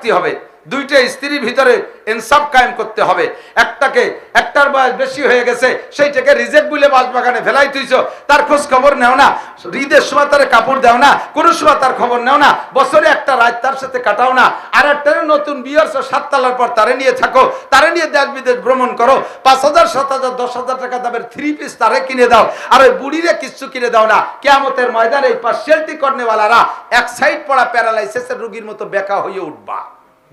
থাকতে হবে, দুইটা স্ত্রীর ভিতরে ইনসাফ কায়েম করতে হবে। একটার বয়স বেশি হয়ে গেছে, সেইটাকে রিজেক্ট বলে বাসবাগানে ফেলাই তুইছো, তার খোঁজ খবর নেও না, ঈদের সময় তার কাপড় দাও না, কোনো সময় তার খবর নেও না, বছরে একটা রাত তার সাথে কাটাও না, আর একটা নতুন বিয়ের 7 তালার পর তারে নিয়ে থাকো, তারে নিয়ে দেশ বিদেশ ভ্রমণ করো, 5,000 7,000 10,000 টাকা দামের 3 পিস তারে কিনে দাও, আর ওই বুড়িরে কিচ্ছু কিনে দাও না। কিয়ামতের ময়দানে এই পার্সিয়ালিটি করনেওয়ালারা এক সাইড পড়া প্যারালাইসিসের রোগীর মতো বেকা হয়ে উঠবা।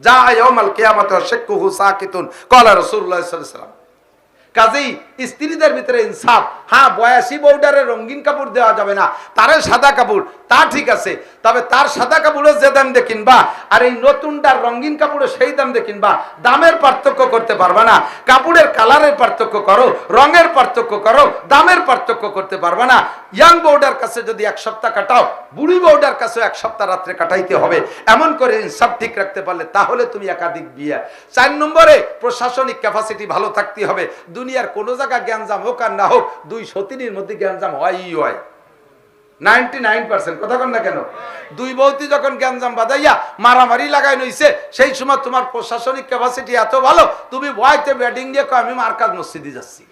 যা ইয়াউমাল কিয়ামাতি শাক্কুহু সাকিতুন ক্বালা রাসূলুল্লাহ সাল্লাল্লাহু আলাইহি ওয়াসাল্লাম। কাজেই স্ত্রীদের ভিতরে ইনসাফ। হ্যাঁ, বয়াসী বউডারে রঙিন কাপড় দেওয়া যাবে না, তারে সাদা কাপড়, তা ঠিক আছে, তবে তার সাদা কাপড়ও যে দাম দিয়ে কিনবা আর এই নতুনটার রঙিন কাপড়ও সেই দাম দিয়ে কিনবা, দামের পার্থক্য করতে পারবা না, কাপড়ের কালারের পার্থক্য করো, রঙের পার্থক্য করো, দামের পার্থক্য করতে পারবা না। ইয়াং বউডার কাছে যদি 1 সপ্তাহ কাটাও, বুড়ি বউডার কাছে 1 সপ্তাহ রাত্রে কাটাইতে হবে। এমন করে ইনসাফ ঠিক রাখতে পারলে তাহলে তুমি একাধিক বিয়ে। 4 নম্বরে প্রশাসনিক ক্যাপাসিটি ভালো থাকতে হবে। দুনিয়ার কোন জায়গা জ্ঞানজাম হোক আর না হোক, 2 সতীনের মধ্যে জ্ঞানজাম হয়ই হয় 99%। কথা কন না কেন? 2 বউতি যখন জ্ঞানজাম বাদাইয়া মারামারি লাগাই নইছে, সেই সময় তোমার প্রশাসনিক ক্যাপাসিটি এত ভালো, তুমি ভয়তে ব্যাটিং দিয়ে আমি মার্কাজ মসজিদে যাচ্ছি।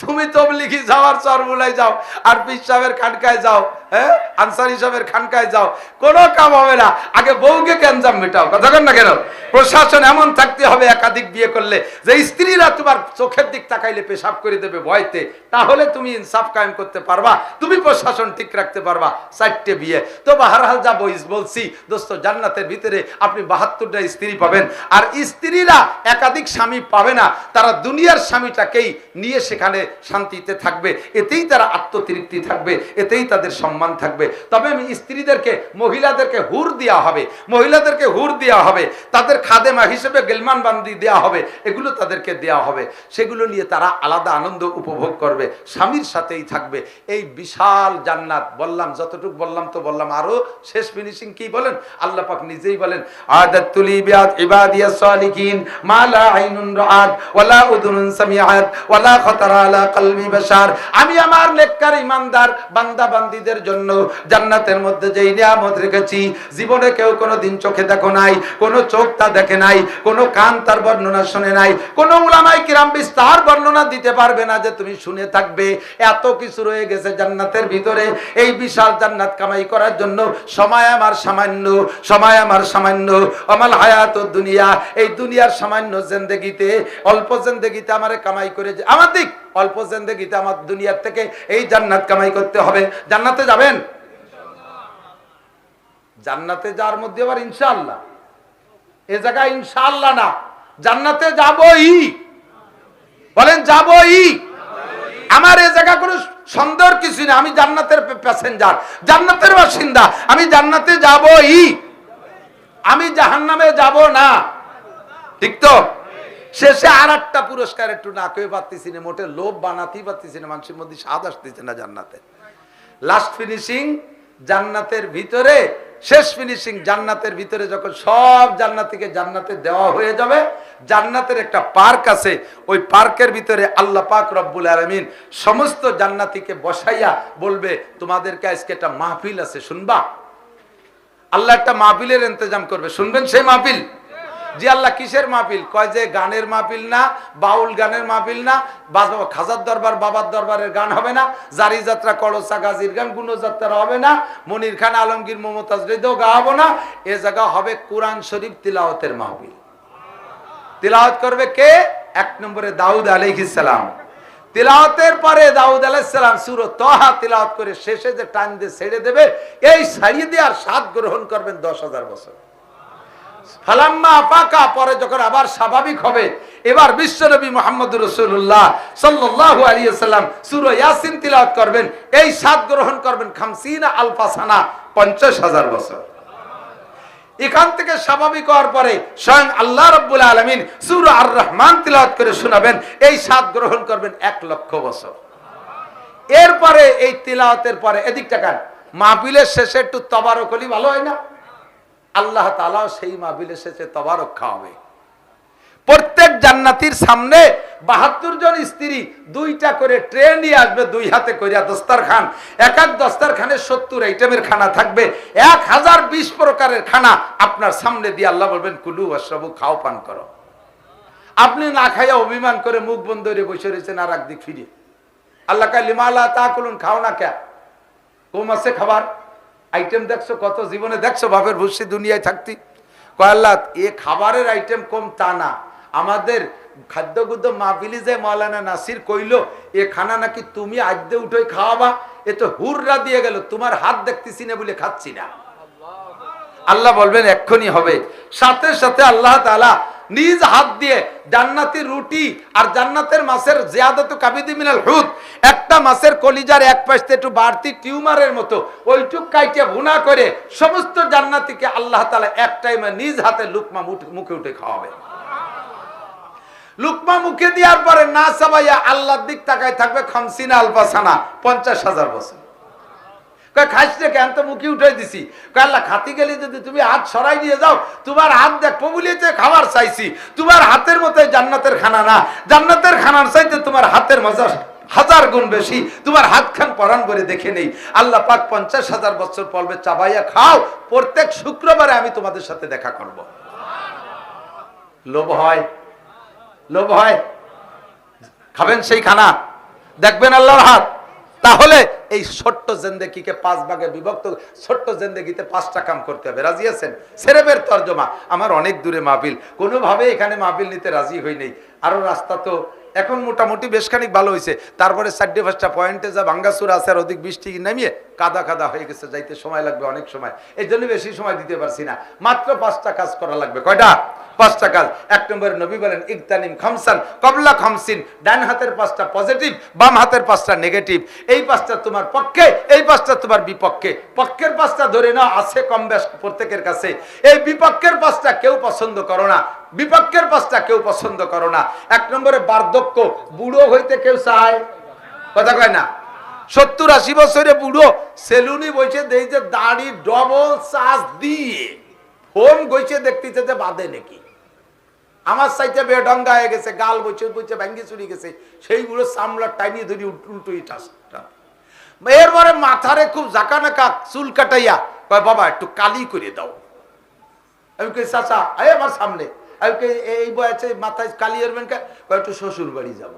তুমি তবলিগি যাও আর চরমুলাই যাও আর পীর সাহেবের খানকায় যাও, হ্যাঁ, আনসারী সাহেবের খানকায় যাও, কোনো কাম হবে না। আগে বউকে গ্যাঞ্জাম মেটাও। কথা কন না কেন? প্রশাসন এমন থাকতে হবে একাধিক বিয়ে করলে যে স্ত্রীরা তোমার চোখের দিক তাকাইলে পেশাব করে দেবে ভয়তে, তাহলে তুমি ইনসাফ কায়েম করতে পারবা, তুমি প্রশাসন ঠিক রাখতে পারবা। 4টে বিয়ে তো বাহারহাল যা বলছি দোস্ত, জান্নাতের ভিতরে আপনি 72টা স্ত্রী পাবেন, আর স্ত্রীরা একাধিক স্বামী পাবে না, তারা দুনিয়ার স্বামীটাকেই নিয়ে সেখানে শান্তিতে থাকবে, এতেই তারা আত্মতৃপ্তি থাকবে, এতেই তাদের সম্মান থাকবে। তবে আমি স্ত্রীদেরকে, মহিলাদেরকে হুর দেওয়া হবে, মহিলাদেরকে হুর দেওয়া হবে, তাদের খাদেমা হিসেবে গেলমান বান্দি দেওয়া হবে, এগুলো তাদেরকে দেওয়া হবে, সেগুলো নিয়ে তারা আলাদা আনন্দ উপভোগ করবে, স্বামীর সাথেই থাকবে। এই বিশাল জান্নাত বললাম, যতটুকু বললাম তো বললাম, আরো শেষ ফিনিশিং কি বলেন? আল্লাহ পাক নিজেই বলেন, আদাতুল ইবাদিয়াস সালিকিন মা লা আইনুন রাআত ওয়ালা উযুনুন সামিআত ওয়ালা খাতারা আলা কলবি বাশার। আমি আমার নেককার ইমানদার বান্দা বান্দীদের জন্য জান্নাতের মধ্যে যেই নিয়ামত রেখেছি, জীবনে কেউ কোনোদিন চোখে দেখো নাই, কোনো চোখ তা দেখে নাই, কোনো কান তার বর্ণনা শুনে নাই, কোনো উলামায়ে কিরাম বিস্তার বর্ণনা দিতে পারবে না যে তুমি শুনে থাকবে। এত কিছু রয়ে গেছে জান্নাতের ভিতরে। এই বিশাল জান্নাত কামাই করার জন্য সময় আমার সামান্য, সময় আমার সামান্য। আমাল হায়াতুদ দুনিয়া, এই দুনিয়ার সামান্য জিন্দেগিতে, অল্প জিন্দেগিতে আমারে কামাই করে আমার দিক, অল্প জিন্দেগিতে আমার দুনিয়ার থেকে এই জান্নাত কামাই করতে হবে। জান্নাতে যাবেন? জান্নাতে যাওয়ার মধ্যে আবার ইনশাআল্লাহ, এ জায়গায় ইনশাআল্লাহ না, জান্নাতে যাবই। বলেন যাবই। আমার এ জায়গা কোনো সন্দেহের কিছু না, আমি জান্নাতের প্যাসেঞ্জার, জান্নাতের বাসিন্দা, আমি জান্নাতে যাবই, আমি জাহান্নামে যাব না। ঠিক তো? শেষে আর একটা পুরস্কার একটু না কেউ পাচ্ছি না, মোটে লোভ বানাতেই পাচ্ছি না, মানুষের মধ্যে স্বাদ আসতেছে না জান্নাতে। লাস্ট ফিনিশিং জান্নাতের ভিতরে, শেষ ফিনিশিং জান্নাতের ভিতরে যখন সব জান্নাতীকে জান্নাতে দেওয়া হয়ে যাবে, জান্নাতের একটা পার্ক আছে, ওই পার্কের ভিতরে আল্লাহ পাক রব্বুল আলামিন সমস্ত জান্নাতীকে বসাইয়া বলবে, তোমাদেরকে আজকে একটা মাহফিল আছে, শুনবা? আল্লাহ একটা মাহফিলের ইন্তজাম করবে, শুনবেন সেই মাহফিল? জি আল্লাহ, কিসের মাহফিল? কয় যে গানের মাহফিল না, বাউল গানের মাহফিল না, খাজার দরবার বাবার দরবারের গান হবে না, জারি যাত্রা কড়সা গাজীর গান গুণযাত্রা হবে না, মনির খান আলমগীর মমতাজ রেদিও গাওয়াবো না, এ জায়গা হবে কোরআন শরীফ তিলাওয়াতের মাহফিল। তিলাওয়াত করবে কে? 1 নম্বরে দাউদ আলাইহিস সালাম। তিলাওয়াতের পরে দাউদ আলাইহিস সালাম সূরা তাহা তিলাওয়াত করে শেষে যে টান দিয়ে ছেড়ে দেবে, এই ছাড়িয়ে দিয়ে আর স্বাদ গ্রহণ করবেন 10,000 বছর। ফালাম্মা আফাকা, পরে যখন আবার স্বাভাবিক হবে, এবার বিশ্বনবী মুহাম্মদুর রাসূলুল্লাহ সাল্লাল্লাহু আলাইহি ওয়াসাল্লাম সূরা ইয়াসিন তিলাওয়াত করবেন, এই স্বাদ গ্রহণ করবেন 50 আলফা সানা, 50,000 বছর। এখান থেকে স্বাভাবিক হওয়ার পরে স্বয়ং আল্লাহ রাব্বুল আলামিন সূরা আর রহমান তিলাওয়াত করে শোনাবেন, এই স্বাদ গ্রহণ করবেন 1,00,000 বছর। এরপরে এই তিলাওয়াতের পরে এদিক টাকান মাহফিলের শেষে একটু তবারক হলি ভালো হয় না? আল্লাহ তাআলা সেই মাহফিলের শেষে তবারক খাওয়াবে। প্রত্যেক জান্নাতীর সামনে 72 জন স্ত্রী দুইটা করে ট্রে নিয়ে আসবে, দুই হাতে কইরা দস্তারখান, এক এক দস্তারখানে 70 আইটেমের খানা থাকবে, 1020 প্রকারের খানা আপনার সামনে দিয়ে আল্লাহ বলবেন কুলু ওয়াশরাবু, খাও পান করো। আপনি না খাইয়া অভিমান করে মুখ বন্ধ করে বসে রয়েছেন আর একদিক ফিরে। আল্লাহ কা লিমালা তাকুলুন, খাও না কে? কম আছে খাবার আইটেম, দেখছো কত, জীবনে দেখছো বাপের ভুসি দুনিয়ায় থাকতি? কয় আল্লাহ এ খাবারের আইটেম কম তা না, আমাদের খাদ্যগুদ্য মাহফিলি যে মাওলানা নাসির কইলো এ খানা নাকি তুমি আজকে উঠোই খাওয়াবা, এ তো হুররা দিয়ে গেল, তোমার হাত দেখতেছি না বলে খাচ্ছি না। আল্লাহ বলবেন এক্ষুনি হবে। সাথে সাথে আল্লাহ তাআলা নিজ হাত দিয়ে জান্নাতি রুটি আর জান্নাতের মাছের জিয়াদাতু কাবিদি মিনাল হুদ, একটা মাছের কলিজার এক পাশে একটু বাড়তি টিউমারের মতো ওইটুক কাইটে ভুনা করে সমস্ত জান্নাতীকে আল্লাহ তাআলা এক টাইমে নিজ হাতে লুকমা মুখে উঠে খাওয়াবে। লুকমা মুখে দেওয়ার পরে না সাবাইয়া আল্লাহর দিক তাকায় থাকবে 50 আলফা সানা, 50,000 বছর। কয় খাইস রে কেন, তো মুখে উঠাই দিছি। কয় আল্লাহ খাতি গেলে যদি তুমি হাত সরাই নিয়ে যাও, তোমার হাত দেখবো বলিতে খাবার চাইছি, তোমার হাতের মতো জান্নাতের খানা না, জান্নাতের খানার চাইতে তোমার হাতের মজা 1000 গুণ বেশি, তোমার হাত খান পরান করে দেখে নেই। আল্লাহ পাক 50,000 বছর পর্বে চাবাইয়া খাও, প্রত্যেক শুক্রবারে আমি তোমাদের সাথে দেখা করব। লোভ হয়, লোভ হয়, খাবেন সেই খানা, দেখবেন আল্লাহর হাত। তাহলে এই ছোট্ট জিন্দেগিকে 5 ভাগে বিভক্ত, ছোট্ট জিন্দেগিতে 5টা কাম করতে হবে। রাজি আছেন? সেরেবের তর্জমা, আমার অনেক দূরে মাহফিল, কোনোভাবে এখানে মাহফিল নিতে রাজি হই নেই। আরো রাস্তা তো এখন মোটামুটি বেশ খানিক ভালো হয়েছে, তারপরে 4-5টা পয়েন্টে যা ভাঙ্গাচুর আছে আর অধিক বৃষ্টি নামিয়ে কাদা কাদা হয়ে গেছে, যাইতে সময় লাগবে অনেক সময়, এই জন্য বেশি সময় দিতে পারছি না। মাত্র 5টা কাজ করা লাগবে। কয়টা? 5টা কাজ। 1 নম্বরে নবী বলেন ইগতানিম খামসান কবলা খামসিন, ডান হাতের 5টা পজিটিভ, বাম হাতের 5টা নেগেটিভ। এই 5টা তোমার পক্ষে, এই 5টা তোমার বিপক্ষে। পক্ষের 5টা ধরে নাও, আছে কম বেশ প্রত্যেকের কাছে। এই বিপক্ষের 5টা কেউ পছন্দ করো না, বিপক্ষের 5টা কেউ পছন্দ করো না। 1 নম্বরে বার্ধক্য, বুড়ো হইতে কেউ চায়, কথা কয় না? 70-80 বছরে বুড়ো সেলুনি বসে দেই যে দাড়ি ডবল চার্জ দিয়ে ফোন গইছে দেখতেছে যে বাদে নাকি, আমার সাইতে বেডঙ্গা হয়ে গেছে, গাল বইছে বইছে ভাঙ্গি চুরি গেছে, সেই বুড়ো চামড়ার টাইনি ধরি উল্টো ইটাসটা। এরপরে মাথারে খুব জাকানাকা চুল কাটাইয়া কয় বাবা একটু কালি করে দাও। আমি কই চাচা আয় আমার সামনে, আমি কই এই বয়সে মাথায় কালি এরবেন কে? কয় একটু শ্বশুর বাড়ি যাবো।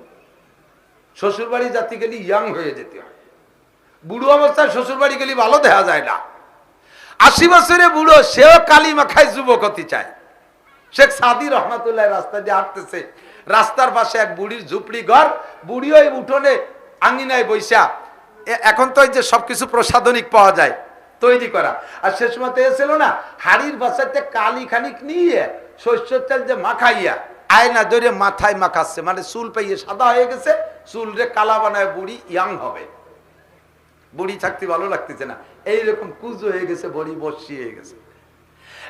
শ্বশুর বাড়ি যাতে গেলে ইয়াং হয়ে যেতে হয়, বুড়ো অবস্থায় শ্বশুর বাড়ি গেলে ভালো দেখা যায় না। 80 বছরে বুড়ো, সেও কালি মাখায় যুবক হতে চায়। শেখ সাদি রহমাতুল্লাহ রাস্তা দিয়ে হাঁটতেছে, রাস্তার পাশে এক বুড়ির ঝুপড়ি ঘর, বুড়ি ওই উঠোনে আঙিনায় বৈশা, এখন তো যে সবকিছু প্রসাধনিক পাওয়া যায় তৈরি করা, আর সে সময় এসেছিল না, হাড়ির বাসাতে কালি খানিক নিয়ে শস্যের তেল যে মাখাইয়া আয়না ধরে মাথায় মাখাচ্ছে, মানে চুল পাইয়ে সাদা হয়ে গেছে, চুল রে কালা বানায় বুড়ি ইয়াং হবে। বুড়ি থাকতে ভালো লাগতেছে না, এইরকম কুজো হয়ে গেছে, বড়ি বসি হয়ে গেছে।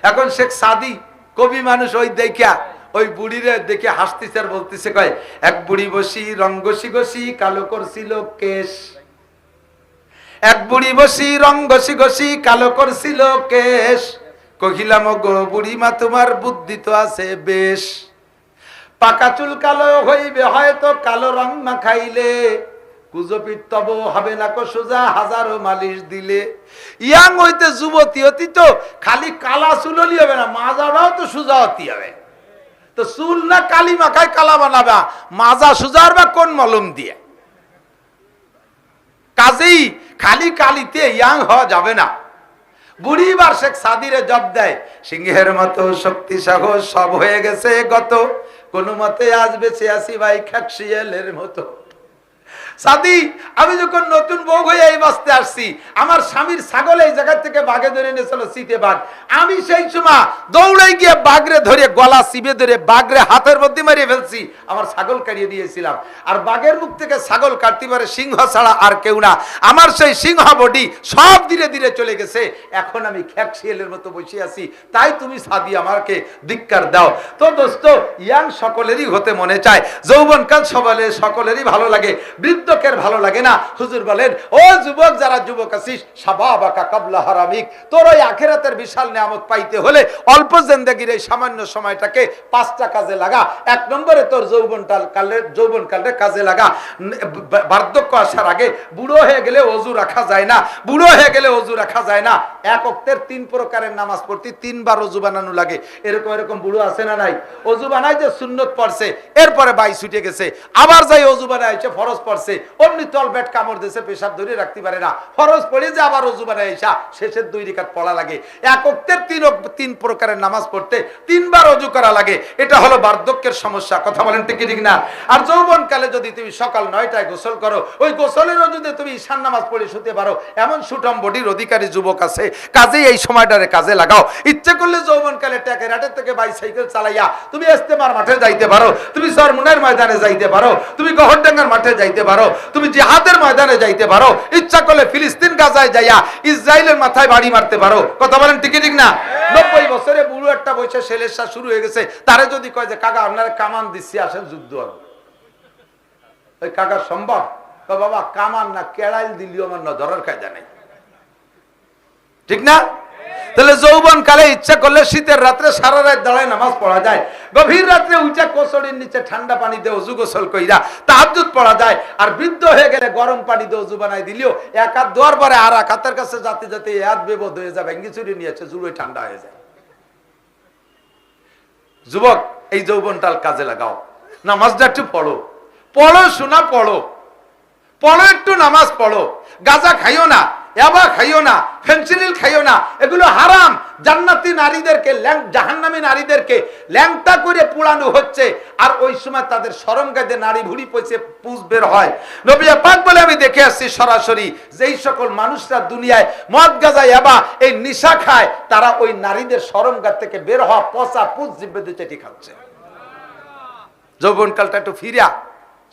এখন শেখ সাদি কবি মানুষ, ওই দেখা ওই বুড়িরে দেখে হাসতেছে আর বলতেছে, কয় এক বুড়ি বসি রং ঘষি ঘষি কালো করছিল কেশ, এক বুড়ি বসি রং ঘষি ঘষি কালো করছিল কেশ, কহিলাম গো বুড়ি মা তোমার বুদ্ধি তো আছে বেশ, পাকা চুল কালো হইবে হয়তো কালো রং মাখাইলে, কুজপিত তব হবে না কো সোজা হাজারো মালিশ দিলে। ইয়াং হইতে যুবতী অতি তো খালি কালা চুল হলি হবে না, মাজাটাও তো সোজা হতে হবে। তো চুল না কালি মাখায় কালা বানাবা, মাজা সোজার বা কোন মলম দিয়ে? কাজেই খালি কালিতে ইয়াং হওয়া যাবে না। বুড়ি বার শেখ সাদিরে জব দেয়, সিংহের মতো শক্তি সাহস সব হয়ে গেছে গত, কোন মতে আজ বেঁচে আসি ভাই খাকশিয়ালের মতো। সাদি, আমি যখন নতুন বউ হয়ে এই বাঁচতে আসছি, আমার স্বামীর ছাগল এই জায়গা থেকে বাঘে ধরে নিয়েছিল, শীতে বাঘ, আমি সেই সময় দৌড়ে গিয়ে বাঘরে ধরে গলা চিবে ধরে বাঘরে হাতের মধ্যে মারিয়ে ফেলছি, আমার ছাগল কাটিয়ে দিয়েছিলাম। আর বাঘের মুখ থেকে ছাগল কাটতে পারে সিংহ ছাড়া আর কেউ না, আমার সেই সিংহ বডি সব ধীরে ধীরে চলে গেছে, এখন আমি খ্যাকশিয়ালের মতো বসে আছি। তাই তুমি সাদি আমাকে ধিক্কার দাও। তো দোস্ত, ইয়াং সকলেরই হতে মনে চায়, যৌবনকাল সকলেরই ভালো লাগে, বৃদ্ধ লোকের ভালো লাগে না। হুজুর বলেন, ও যুবক, যারা যুবক আছিস, শাবাবাকা কাবলা হারামিক, তোর ওই আখিরাতের বিশাল নিয়ামত পাইতে হলে অল্প জিন্দেগির এই সামান্য সময়টাকে 5টা কাজে লাগা। 1 নম্বরে তোর যৌবনকালে কাজে লাগা। বার্ধক্য আসার আগে, বুড়ো হয়ে গেলে অজু রাখা যায় না, বুড়ো হয়ে গেলে অজু রাখা যায় না। 1 ওয়াক্তের 3 প্রকারের নামাজ পড়তে 3 বার অজু বানানো লাগে। এরকম বুড়ো আছে না নাই? অজু বানাই যে সুন্নত পড়ছে, এরপরে বাই ছুটে গেছে, আবার যাই অজু বানাইছে, ফরজ পড়ছে, অমনি তল বেট কামড় দিয়েছে, পেশাব ধরে রাখতে পারে না, ফরজ পড়ে যে আবার অজু বানাইছা, শেষের 2 রাকাত পড়া লাগে। 1 ওয়াক্তের 3 প্রকারের নামাজ পড়তে 3 বার অজু করা লাগে। এটা হলো বার্ধক্যের সমস্যা। কথা বলেন ঠিক কি ঠিক না? আর যৌবনকালে যদি তুমি সকাল 9টায় গোসল করো, ওই গোসলের যদি তুমি ঈশান নামাজ পড়ে শুতে পারো, এমন সুঠাম বডির অধিকারী যুবক আছে। কাজেই এই সময়টারে কাজে লাগাও। ইচ্ছে করলে যৌবনকালে ট্যাকেরাটের থেকে বাইসাইকেল চালাইয়া তুমি ইস্তেমার মাঠে যাইতে পারো, তুমি চরমুনার ময়দানে যাইতে পারো, তুমি গহরডাঙ্গার মাঠে যাইতে পারো, তুমি জিহাদের ময়দানে যাইতে পারো, ইচ্ছা করলে ফিলিস্তিন গাজায় যাইয়া ইসরায়েলের মাথায় বাড়ি মারতে পারো। কথা বলেন ঠিক ঠিক না? 90 বছরে বুড়ো একটা বয়সে সেলেসা শুরু হয়ে গেছে, তারে যদি কয় যে কাকা আপনারা কামান দিচ্ছি, আসেন যুদ্ধ হবে, ওই কাকা সম্ভব? বাবা কামান না, কেড়াইল দিলিও আমার ধরার কায়দা নেই, ঠিক না? তাহলে যৌবন কালে ইচ্ছা করলে শীতের রাত্রে সারা রাত দাঁড়ায় নামাজ পড়া যায়, গভীর রাত্রে উঁচা কোসড়ির নিচে ঠান্ডা পানি দিয়ে অজু গোসল কইরা তাহাজ্জুদ পড়া যায়। আর বৃদ্ধ হয়ে গেলে গরম পানি দিয়ে অজু বানাই দিলেও 1 হাত দোয়ার পরে আর 1 হাতের কাছে যাতে যাতে হাত বেবদ হয়ে যাবে, ভেঙ্গি নিয়েছে, জুড়োই ঠান্ডা হয়ে যায়। যুবক, এই যৌবনটাল কাজে লাগাও, নামাজটা একটু পড়ো, শোনা পড়ো, একটু নামাজ পড়ো। গাঁজা খাইও না, ইয়াবা খাইও না, ফেনসিডিল খাইও না, এগুলো হারাম। জান্নাতি নারীদেরকে, জাহান্নামী নারীদেরকে ল্যাংটা করে পোড়ানো হচ্ছে, আর ওই সময় তাদের শরম গায়ে নারী ভুড়ি পচে পুজ বের হয়। নবী পাক বলে, আমি দেখে আসছি সরাসরি, যেই সকল মানুষরা দুনিয়ায় মদ গাঁজা ইয়াবা এই নিশা খায়, তারা ওই নারীদের শরম গা থেকে বের হওয়া পচা পুজ জিব্বে দিয়ে চেটি খাচ্ছে। যৌবনকালটা একটু ফিরিয়া,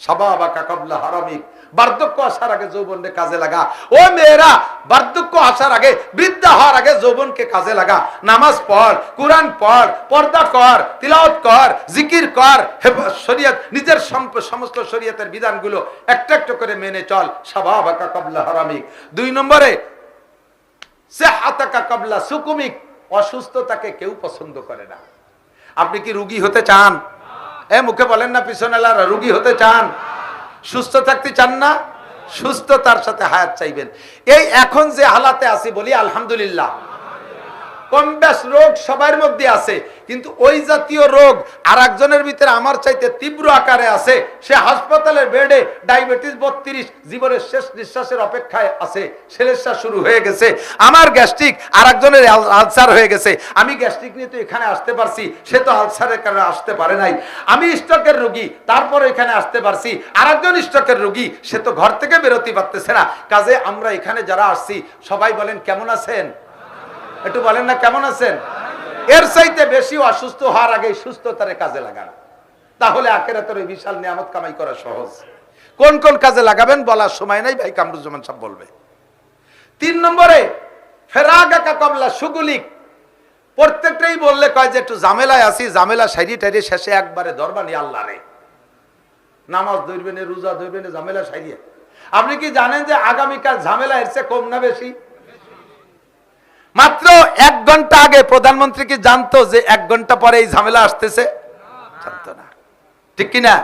শাবাবাকা কাবলা হারামিক, বার্ধক্য আসার আগে যৌবনকে কাজে লাগা। ও মেয়েরা, বার্ধক্য আসার আগে, বৃদ্ধা হওয়ার আগে যৌবনকে কাজে লাগা। নামাজ পড়, কুরআন পড়, পর্দা কর, তিলাওয়াত কর, জিকির কর, শরীয়ত, নিজের সমস্ত শরীয়তের বিধানগুলো একটা একটা করে মেনে চল। শাবাবাকা কাবলা হারামিক। 2 নম্বরে, সিহাতাকা কাবলা সুকুমিক, অসুস্থতাকে কেউ পছন্দ করে না। আপনি কি রোগী হতে চান? মুখে বলেন না, পিছনেলারা, রোগী হতে চান? সুস্থ থাকতে চান না? সুস্থতার সাথে হায়াত চাইবেন। এই এখন যে হালাতে আছি, বলি আলহামদুলিল্লাহ, কম বেশ রোগ সবার মধ্যে আছে, কিন্তু ওই জাতীয় রোগ আর একজনের ভিতরে আমার চাইতে তীব্র আকারে আছে। সে হাসপাতালের বেডে, ডায়াবেটিস 32, জীবনের শেষ নিঃশ্বাসের অপেক্ষায় আছে, সেলেসা শুরু হয়ে গেছে। আমার গ্যাস্ট্রিক, আর একজনের আলসার হয়ে গেছে। আমি গ্যাস্ট্রিক নিয়ে তো এখানে আসতে পারছি, সে তো আলসারের কারণে আসতে পারে নাই। আমি স্ট্রোকের রোগী, তারপর এখানে আসতে পারছি। আর একজন স্ট্রোকের রোগী, সে তো ঘর থেকে বেরোতে পারতেছে না। কাজে আমরা এখানে যারা আসছি, সবাই বলেন কেমন আছেন? একটু বলেন না কেমন আছেন? এর চাইতে বেশি অসুস্থ হওয়ার আগে সুস্থতারে কাজে লাগান, তাহলে আখিরাতের ওই বিশাল নিয়ামত কামাই করা সহজ। কোন কোন কাজে লাগাবেন বলার সময় নাই, ভাই কামরুজ্জামান সাহেব বলবে। 3 নম্বরে, ফেরাগাকা কাবলা সুগুলিক, প্রত্যেকটাই বললে কয় যে একটু ঝামেলায় আছি, ঝামেলা সাইডি টাইডি শেষে একবারে ধরবানি আল্লাহ রে, নামাজ ধরবেন, রোজা ধরবেন, ঝামেলা সাইডিয়ে। আপনি কি জানেন যে আগামীকাল ঝামেলা এর চেয়ে কম না বেশি? মাত্র 1 ঘন্টা আগে প্রধানমন্ত্রী কি জানতো যে 1 ঘন্টা পরে এই ঝামেলা আসতেছে? জানতো না, ঠিক কিনা?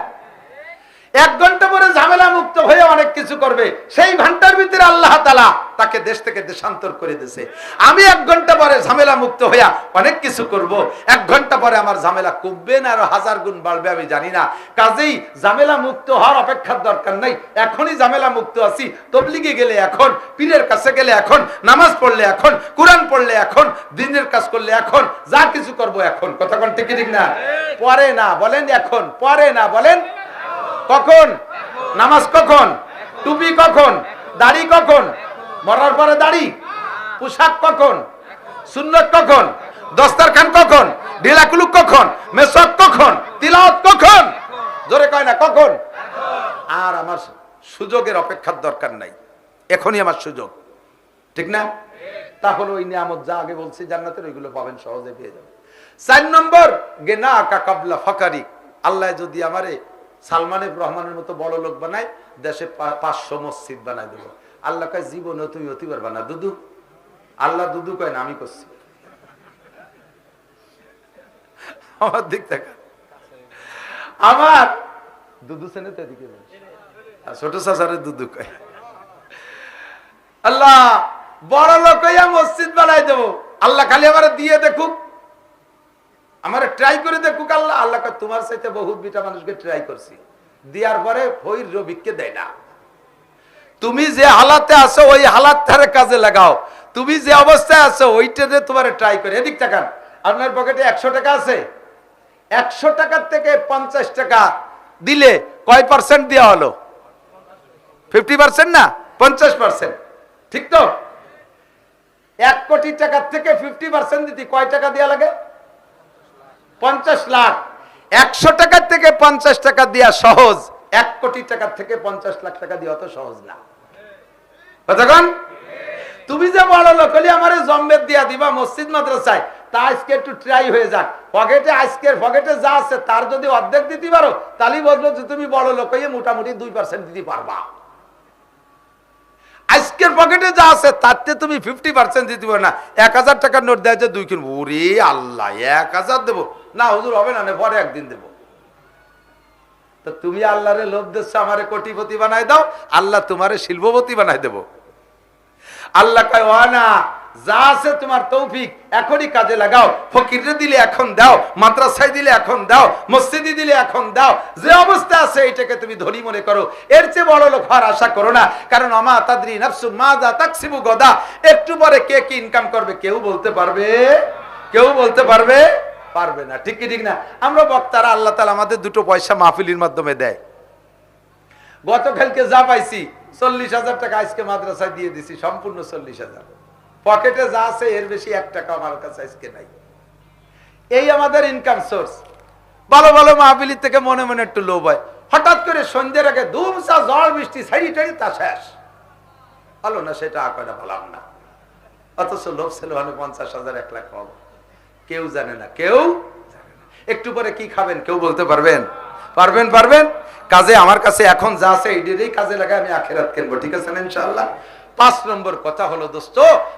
1 ঘন্টা পরে ঝামেলা মুক্ত হয়ে অনেক কিছু করবে, সেই ঘন্টার ভিতরে আল্লাহ তাআলা তাকে দেশ থেকে দেশান্তর করে দিয়েছে। আমি 1 ঘন্টা পরে ঝামেলা মুক্ত হইয়া অনেক কিছু করব, 1 ঘন্টা পরে আমার ঝামেলা কমবে না আরো 1000 গুণ বাড়বে, আমি জানি না। কাজেই ঝামেলা মুক্ত হওয়ার অপেক্ষার দরকার নাই, এখনই ঝামেলা মুক্ত আছি। তবলিগে গেলে এখন, পীরের কাছে গেলে এখন, নামাজ পড়লে এখন, কুরআন পড়লে এখন, দ্বীনের কাজ করলে এখন, যা কিছু করব এখন। কথা কোন ঠিক ঠিক না? পরে না বলেন এখন, পরে না বলেন কখন? নামাজ কখন? টুপি কখন? দাড়ি কখন? মরার পরে দাড়ি? পোশাক কখন? সুন্নত কখন? দস্তারখান কখন? ঢিলাকুলুক কখন? মেসক কখন? তিলাওয়াত কখন? জোরে কয় না কখন? আর আমার সুযোগের অপেক্ষার দরকার নাই, এখনই আমার সুযোগ, ঠিক না? তাহলে ওই নিয়ামত যা আগে বলছি জান্নাতের, ওইগুলো পাবেন, সহজে পেয়ে যাবেন। 4 নম্বর, গেনা কাবলা ফাকারি, আল্লাহ যদি আমারে সালমান রহমানের মতো বড় লোক বানায়, দেশে 500 মসজিদ বানায় দেবো। আল্লাহ কয় জীবনে তুমি হতে পারবা না দুদু। আল্লাহ দুদু কয় না, আমি করছি। আমার দিক থেকে আমার দুদু সেনে তো এদিকে ছোট চাচারে দুদু কয়। আল্লাহ বড় লোক হইয়া মসজিদ বানাই দেবো। আল্লাহ খালি আমার দিয়ে দেখুক, আমার ট্রাই করে দেখুক। আল্লাহ আল্লাহ তোমার চাইতে বহুত বিটা মানুষকে ট্রাই করছি, দেওয়ার পরে ফইর রবিককে দেয় না। তুমি যে হালাতে আছো ওই হালাতটারে কাজে লাগাও। তুমি যে অবস্থায় আছো ওইটাতে তোমার ট্রাই করে। এদিক তাকান, আপনার পকেটে 100 টাকা আছে, 100 টাকার থেকে 50 টাকা দিলে কয় পার্সেন্ট দেওয়া হলো? 50% না 50%, ঠিক তো? 1 কোটি টাকার থেকে 50% দিতে কয় টাকা দেওয়া লাগে? 50 লাখ। 100 টাকার থেকে 50 টাকা দেওয়া সহজ, 1 কোটি টাকার থেকে 50 লাখ টাকা দেওয়া তো সহজ না। কতক্ষণ? তুমি যে বড় লোক হলে আমারে জম্বেদ দিয়া দিবা মসজিদ মাদ্রাসায়, তা আজকে একটু ট্রাই হয়ে যাক। পকেটে আজকের পকেটে যা আছে তার যদি অর্ধেক দিতে পারো, তাহলেই বলবো যে তুমি বড় লোক হয়ে মোটামুটি 2% দিতে পারবা। আজকের পকেটে যা আছে তাতে তুমি 50% দিতে পারো না। 1000 টাকার নোট দেয় যে 2 কিনবো, ওরে আল্লাহ 1000 দেবো না হুজুর, হবে না, পরে একদিন দেবো। তো তুমি আল্লাহরে লোভ দিচ্ছ আমারে কোটিপতি বানাই দাও, আল্লাহ তোমারে শিল্পপতি বানাই দেবো। আল্লাহ কয় ওয়ানা যা আছে তোমার তৌফিক, এখনই কাজে লাগাও। ফকিরে দিলে এখন দাও, মাদ্রাসায় দিলে এখন দাও, মসজিদে দিলে এখন দাও। যে অবস্থা আছে এটাকে তুমি ধনী মনে করো, এর চেয়ে বড় লোক হওয়ার আশা করো না। কারণ আমা তাদরি নাফসুম মাযা তাকসিবু গদা, একটু পরে কে কি ইনকাম করবে কেউ বলতে পারবে? কেউ বলতে পারবে? পারবে না। ঠিক কি ঠিক না? আমরা বক্তারা আল্লাহ তাআলা আমাদের 2 পয়সা মাহফিলের মাধ্যমে দেয়। গতকালকে যা পাইছি 40,000 টাকা আজকে মাদ্রাসায় দিয়ে দিছি, সম্পূর্ণ 40,000। পকেটে যা আছে এর বেশি 1 টাকা আমার কাছে আজকে নাই। এই আমাদের ইনকাম সোর্স। ভালো ভালো মাহফিলি থেকে মনে মনে একটু লোভ হয়, হঠাৎ করে সন্ধ্যের আগে ধুমসা ঝড় বৃষ্টি ছাড়ি টাড়ি তা শেষ। ভালো না সেটা আঁকড়া ভালাম না, অথচ লোভ ছিল 50,000 1 লাখ পাবো। কেউ জানে না, কেউ জানে না। একটু পরে কি খাবেন কেউ বলতে পারবেন? পারবেন? পারবেন? কাজে আমার কাছে এখন যা আছে এইটারই কাজে লাগায় আমি আখিরাত কিনবো। ঠিক আছে না ইনশাআল্লাহ? 5 নম্বর কথা হলো দোস্ত,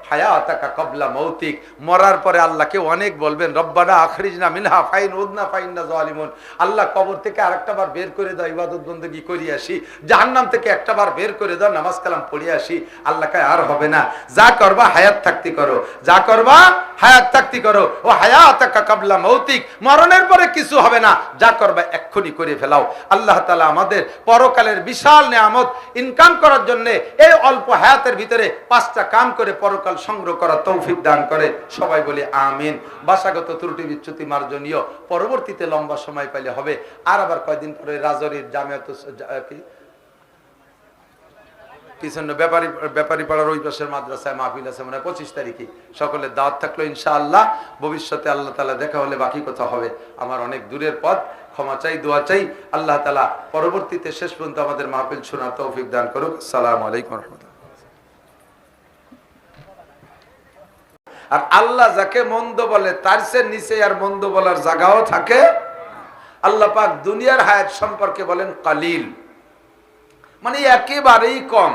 হায়াতাকা কবলা মৌতিক। মরার পরে আল্লাহকে অনেক বলবেন, রব্বানা আখরিজনা মিনহা ফাইন উদনা ফাইন্না জালিমুন। আল্লাহ কবর থেকে আরেকটা বার বের করে দাও, ইবাদত বন্দেগী করি আসি। জাহান্নাম থেকে একটা বার বের করে দাও, নামাজ কালাম পড়ে আসি। আল্লাহ কয় আর হবে না, যা করবা হায়াত থাকতে করো, যা করবা হায়াত থাকতে করো। ও হায়াতাকা কবলা মৌতিক, মরণের পরে কিছু হবে না, যা করবা এক্ষুনি করে ফেলাও। আল্লাহ তাআলা আমাদের পরকালের বিশাল নিয়ামত ইনকাম করার জন্য এই অল্প হায়াত ভিতরে 5টা কাম করে পরকাল সংগ্রহ করার তৌফিক দান করে। সবাই বলি আমিন। ভাষাগত ত্রুটি বিচ্যুতি মার্জনীয়, পরবর্তীতে লম্বা সময় পাইলে হবে। আর আবার কয়দিন পরে রাজৌরির জামিয়াত পিছনে ব্যাপারী পাড়ার ওই পাশের মাদ্রাসায় মাহফিল আছে, মানে 25 তারিখে। সকলের দাওয়াত থাকলো ইনশাআল্লাহ। ভবিষ্যতে আল্লাহ তাআলা দেখা হলে বাকি কথা হবে। আমার অনেক দূরের পথ, ক্ষমা চাই, দোয়া চাই। আল্লাহ তাআলা পরবর্তীতে শেষ পর্যন্ত আমাদের মাহফিল শোনার তৌফিক দান করুক। আসসালামু আলাইকুম ওয়া রাহমাতুল্লাহ। আর আল্লাহ যাকে মন্দ বলে তার চেয়ে নিচে আর মন্দ বলার জায়গাও থাকে। আল্লাহ পাক দুনিয়ার হায়াত সম্পর্কে বলেন কালিল, মানে একেবারেই কম।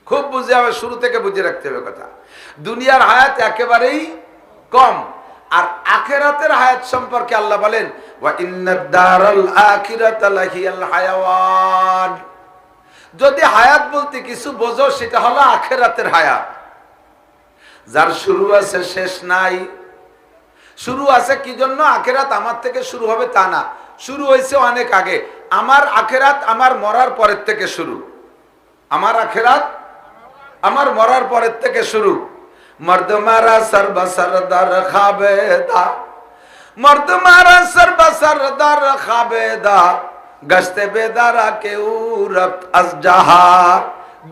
খুব বুঝে হবে, শুরু থেকে বুঝে রাখতে হবে কথা। দুনিয়ার হায়াত একেবারেই কম। আর আখিরাতের হায়াত সম্পর্কে আল্লাহ বলেন ওয়া ইন্নাদ দারাল আখিরাতা লাহিয়াল হায়াওয়ান। যদি হায়াত বলতে কিছু বোঝো সেটা হলো আখিরাতের হায়াত, যার শুরু আছে শেষ নাই। শুরু আছে কি জন্য? আখিরাত আমার থেকে শুরু হবে তা না, শুরু হয়েছে অনেক আগে। আমার আখিরাত আমার মরার পরের থেকে শুরু। আমার আখিরাত আমার মরার পরের থেকে শুরু। মর্দ মারা সরবা সরদার খাবেদা, মর্দ মারা সরবা সরদার খাবেদা, গশতে বেদারা কেউ রব আজ জাহা।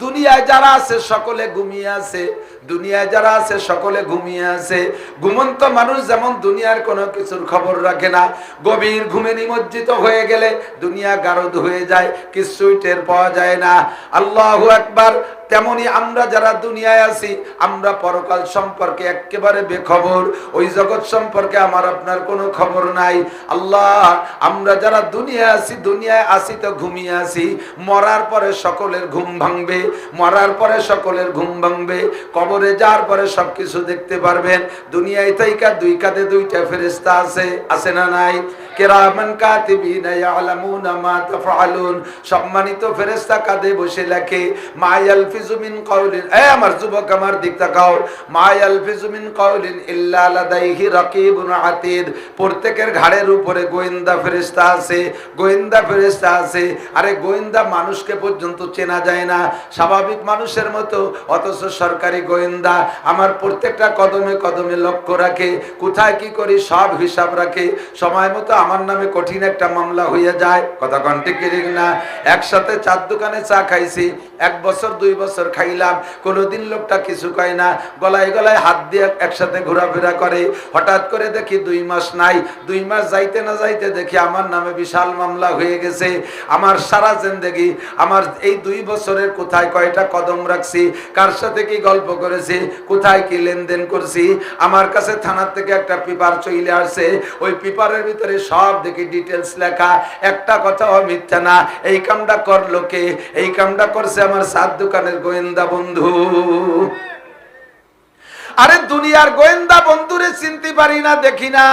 দুনিয়ায় যারা আছে সকলে ঘুমিয়ে আছে, দুনিয়ায় যারা আছে সকলে ঘুমিয়ে আছে। ঘুমন্ত মানুষ যেমন দুনিয়ার কোনো কিছুর খবর রাখে না, গভীর ঘুমে নিমজ্জিত হয়ে গেলে দুনিয়া গারদ হয়ে যায়, কিছুই টের পাওয়া যায় না। আল্লাহু আকবার। তেমনি আমরা যারা দুনিয়ায় আছি, আমরা পরকাল সম্পর্কে একেবারে বেখবর, ওই জগৎ সম্পর্কে আমার আপনার কোনো খবর নাই। আল্লাহ, আমরা যারা দুনিয়ায় আছি তো ঘুমিয়ে আছি, মরার পরে সকলের ঘুম ভাঙবে, মরার পরে সকলের ঘুম ভাঙবে, কবরে যাওয়ার পরে সবকিছু দেখতে পারবেন। দুনিয়ায় তাইকা দুই কাঁধে দুইটা ফেরেশতা আছে না নাই? কিরামান কাতিবিনা ইয়ালামুনা মা তাফআলুন। সম্মানিত ফেরেশতা কাঁধে বসে লেখে, মা ইয়ালফিজু মিন কাউলিন, আমার যুবক আমার দিক তাকাও, মা ইয়ালফিজু মিন কাউলিন ইল্লা লাদাইহি রাকিবুন আতীদ। প্রত্যেকের ঘাড়ের উপরে গোয়েন্দা ফেরেশতা আছে, গোয়েন্দা ফেরেশতা আছে। আরে গোয়েন্দা মানুষকে পর্যন্ত চেনা যায় না, স্বাভাবিক মানুষের মতো, অথচ সরকারি গোয়েন্দা আমার প্রত্যেকটা কদমে কদমে লক্ষ্য রাখে, কোথায় কি করি সব হিসাব রাখে। সময় মতো আমার নামে কঠিন একটা মামলা হয়ে যায়, কথা কন ঠিক না? একসাথে 4 দোকানে চা খাইছি, 1 বছর 2 বছর খাইলাম, কোনোদিন লোকটা কিছু কয় না, গলায় গলায় হাত দিয়ে একসাথে ঘোরাফেরা করে। হঠাৎ করে দেখি 2 মাস নাই, 2 মাস যাইতে না যাইতে দেখি আমার নামে বিশাল মামলা হয়ে গেছে। আমার সারা জিন্দেগি, আমার এই 2 বছরের কোথায় কয়টা কদম রাখছি, কার সাথে কি গল্প করেছি, কোথায় কি লেনদেন করছি, আমার কাছে থানার থেকে একটা পেপার চলে আসছে, ওই পেপারের ভিতরে সব দেখি ডিটেলস লেখা, একটা কথাও মিথ্যা না। এই কামটা করলো কে? এই কামটা করছে আমার 7 দোকানের গোয়েন্দা বন্ধু। আরে দুনিয়ার গোয়েন্দা বন্ধুরে চিনতে পারি না, দেখি না,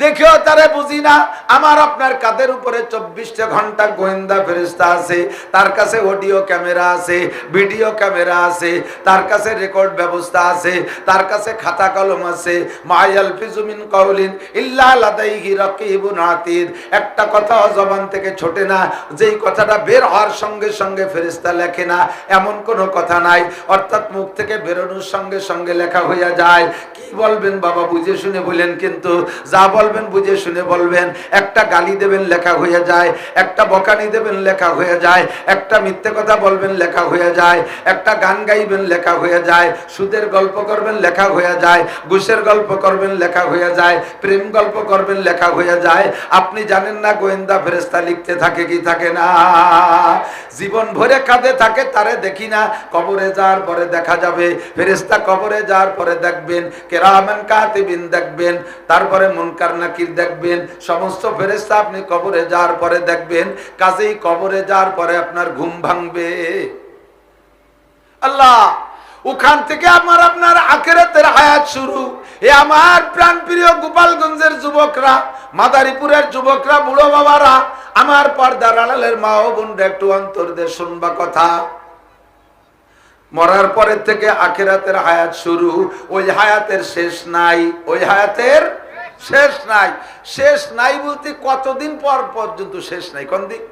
দেখেও তারে বুঝি না। আমার আপনার কাঁধের উপরে 24টা ঘন্টা গোয়েন্দা ফেরেশতা আছে, তার কাছে অডিও ক্যামেরা আছে, ভিডিও ক্যামেরা আছে, তার কাছে রেকর্ড ব্যবস্থা আছে, তার কাছে খাতা কলম আছে। মা ইয়ালফিজু মিন কাউলিন ইল্লা লাদাইহি রাকিবুন আতীদ। একটা কথাও জবান থেকে ছোটে না, যেই কথাটা বের হওয়ার সঙ্গে সঙ্গে ফেরেশতা লেখে না, এমন কোনো কথা নাই। অর্থাৎ মুখ থেকে বেরোনোর সঙ্গে সঙ্গে লেখা হয়ে যায়। কি বলবেন বাবা, বুঝে শুনে বলেন, কিন্তু যা বলবেন বুঝে শুনে বলবেন। একটা গালি দেবেন লেখা হয়ে যায়, একটা বকানি দেবেন লেখা হয়ে যায়, একটা মিথ্যে কথা বলবেন লেখা হয়ে যায়, একটা গান গাইবেন লেখা হয়ে যায়, সুদের গল্প করবেন লেখা হয়ে যায়, ঘুষের গল্প করবেন লেখা হয়ে যায়, প্রেম গল্প করবেন লেখা হয়ে যায়। আপনি জানেন না গোয়েন্দা ফেরেশতা লিখতে থাকে কি থাকে না? জীবন ভরে কাঁধে থাকে, তারে দেখি না, কবরে যাওয়ার পরে দেখা যাবে। ফেরেশতা কবরে যাওয়ার পরে দেখবেন, কিরামান কাতিবিন দেখবেন, তারপরে মুনকার নাকির দেখবেন, সমস্ত ফেরেশতা আপনি কবরে যাওয়ার পরে দেখবেন। কাজেই কবরে যাওয়ার পরে আপনার ঘুম ভাঙবে। আল্লাহ, ওখান থেকে আমার আপনার আখিরাতের হায়াত শুরু। এ আমার প্রাণ প্রিয় গোপালগঞ্জের যুবকরা, মাদারীপুরের যুবকরা, বুড়ো বাবারা, আমার পর্দার আড়ালের মা ও বোনরা, একটু অন্তর দিয়ে শুনবা কথা। মরার পরের থেকে আখিরাতের হায়াত শুরু। ওই হায়াতের শেষ নাই, ওই হায়াতের শেষ নাই। শেষ নাই বলতে কতদিন পর পর্যন্ত শেষ নাই? কোন দিন?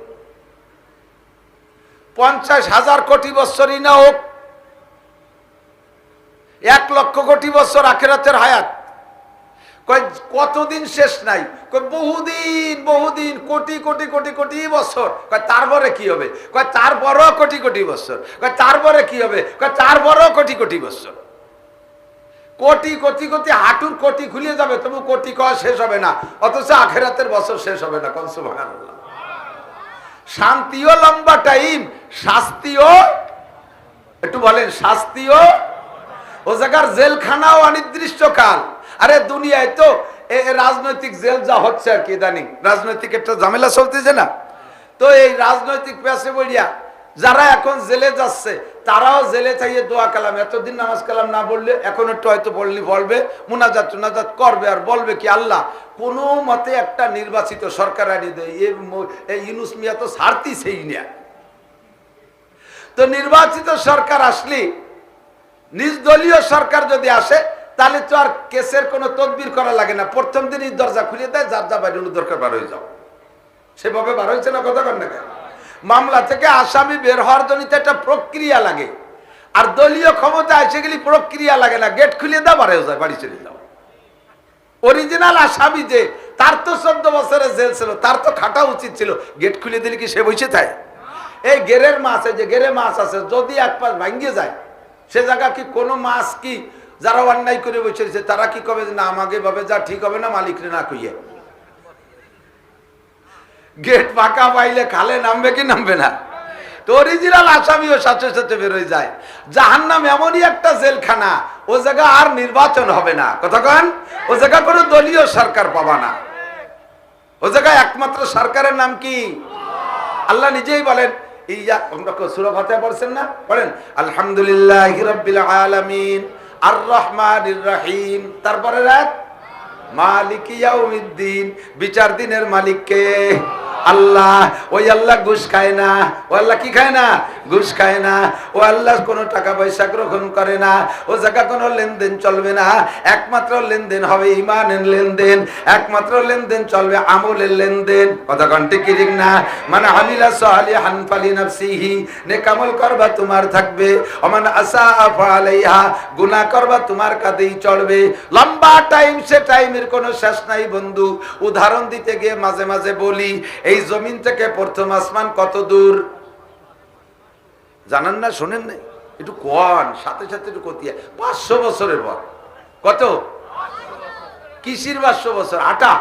50,000 কোটি বছরই না হোক, 1 লক্ষ কোটি বছর আখিরাতের হায়াত, কতদিন শেষ নাই? বহুদিন বহুদিন, কোটি কোটি কোটি কোটি বছর। তারপরে কি হবে? তারপরও কোটি কোটি বছর। তারপরে কি হবে? তারপরও কোটি কোটি বছর। কোটি কোটি কোটি হাঁটুর কোটি খুলে যাবে, তবু কোটি কয় শেষ হবে না, অথচ আখিরাতের বছর শেষ হবে না। সুবহানাল্লাহ। শান্তিও লম্বা টাইম, শাস্তিও, একটু বলেন, শাস্তিও, ও জায়গার জেলখানাও অনির্দিষ্ট কাল। আরে দুনিয়ায় তো রাজনৈতিক জেল যা হচ্ছে আর কি, ইদানিং রাজনৈতিক একটা ঝামেলা চলতেছে না, তো এই রাজনৈতিক পেশে বলিয়া যারা এখন জেলে যাচ্ছে, তারাও জেলে চাইয়ে দোয়া কালাম, এতদিন নামাজ কালাম না বললে এখন একটু হয়তো বলবে, মুনাজাত টুনাজাত করবে, আর বলবে কি, আল্লাহ কোনো মতে একটা নির্বাচিত সরকার আনি দেয়। এই ইউনুস মিয়া তো ছাড়তিছেই না। তো নির্বাচিত সরকার আসলে, নিজ দলীয় সরকার যদি আসে, তাহলে তো আর কেসের কোনো তদবির করা লাগে না, প্রথম দিনই দরজা খুলে দেয়, যার যা বাইরে দরকার বার হয়ে যাও। সেভাবে বার হয়েছে না? কথা কন না কেন? মামলা থেকে আসামি বের হওয়ার জন্য একটা প্রক্রিয়া লাগে, আর দলীয় ক্ষমতা এসে গেলে প্রক্রিয়া লাগে না, গেট খুলে দাও, বার হয়ে যায়, বাড়ি চলে যাও। অরিজিনাল আসামি যে, তার তো 14 বছরের জেল ছিল, তার তো খাটা উচিত ছিল, গেট খুলে দিলে কি সে বসে থাকে? এই গেরের মাছ, এই যে গেরে মাছ আছে, যদি এক পাশ ভাঙ্গে যায়, সে জায়গা কি কোনো মাছ কি যারা অন্যায় করে বসেছে তারা কি কবে না আমাকে ভাবে যা ঠিক হবে না মালিকরে না কইয়ে? গেট ফাঁকা পাইলে খালে নামবে কি নামবে না? তো অরিজিনাল আসামিও সাথে সাথে বেরোয় যায়। জাহান্নাম এমনই একটা জেলখানা, ও জায়গা আর নির্বাচন হবে না। কথা কন, ও জায়গা কোনো দলীয় সরকার পাবা না। ও জায়গায় একমাত্র সরকারের নাম কি? আল্লাহ নিজেই বলেন, ইয়া আমরা সূরা ফাতিহা পড়ছেন না? পড়েন, আলহামদুলিল্লাহি রাব্বিল আলামিন আর রহমানির রহিম। তারপরে রাত মালিক ইয়াউমিদ্দিন, বিচার দিনের মালিক কে? আল্লাহ। ওই আল্লাহ ঘুষ খায় না। ও আল্লাহ কি খায় না? ঘুষ খায় না। ও আল্লাহ কোনো টাকা পয়সা গ্রহণ করে না। ও জায়গা কোনো লেনদেন চলবে না। একমাত্র লেনদেন হবে ইমানের লেনদেন, একমাত্র লেনদেন চলবে আমলের লেনদেন। কথা কন্টি কি ঠিক না? মানে আমিলা সালিহান ফালিনাফসিহি, নেক আমল করবা তোমার থাকবে, ওমান আসাআ ফালাইহা, গুনাহ করবা তোমার কাঁধেই চলবে। লম্বা টাইম, সে টাইমের কোনো শেষ নাই বন্ধু। উদাহরণ দিতে গিয়ে মাঝে মাঝে বলি, এই জমিন থেকে প্রথম আসমান কত দূর জানেন না? শোনেন না? একটু কোন সাথে সাথে একটু কতিয়া 500 বছরের পর। কত? কিসির 500 বছর? আটা,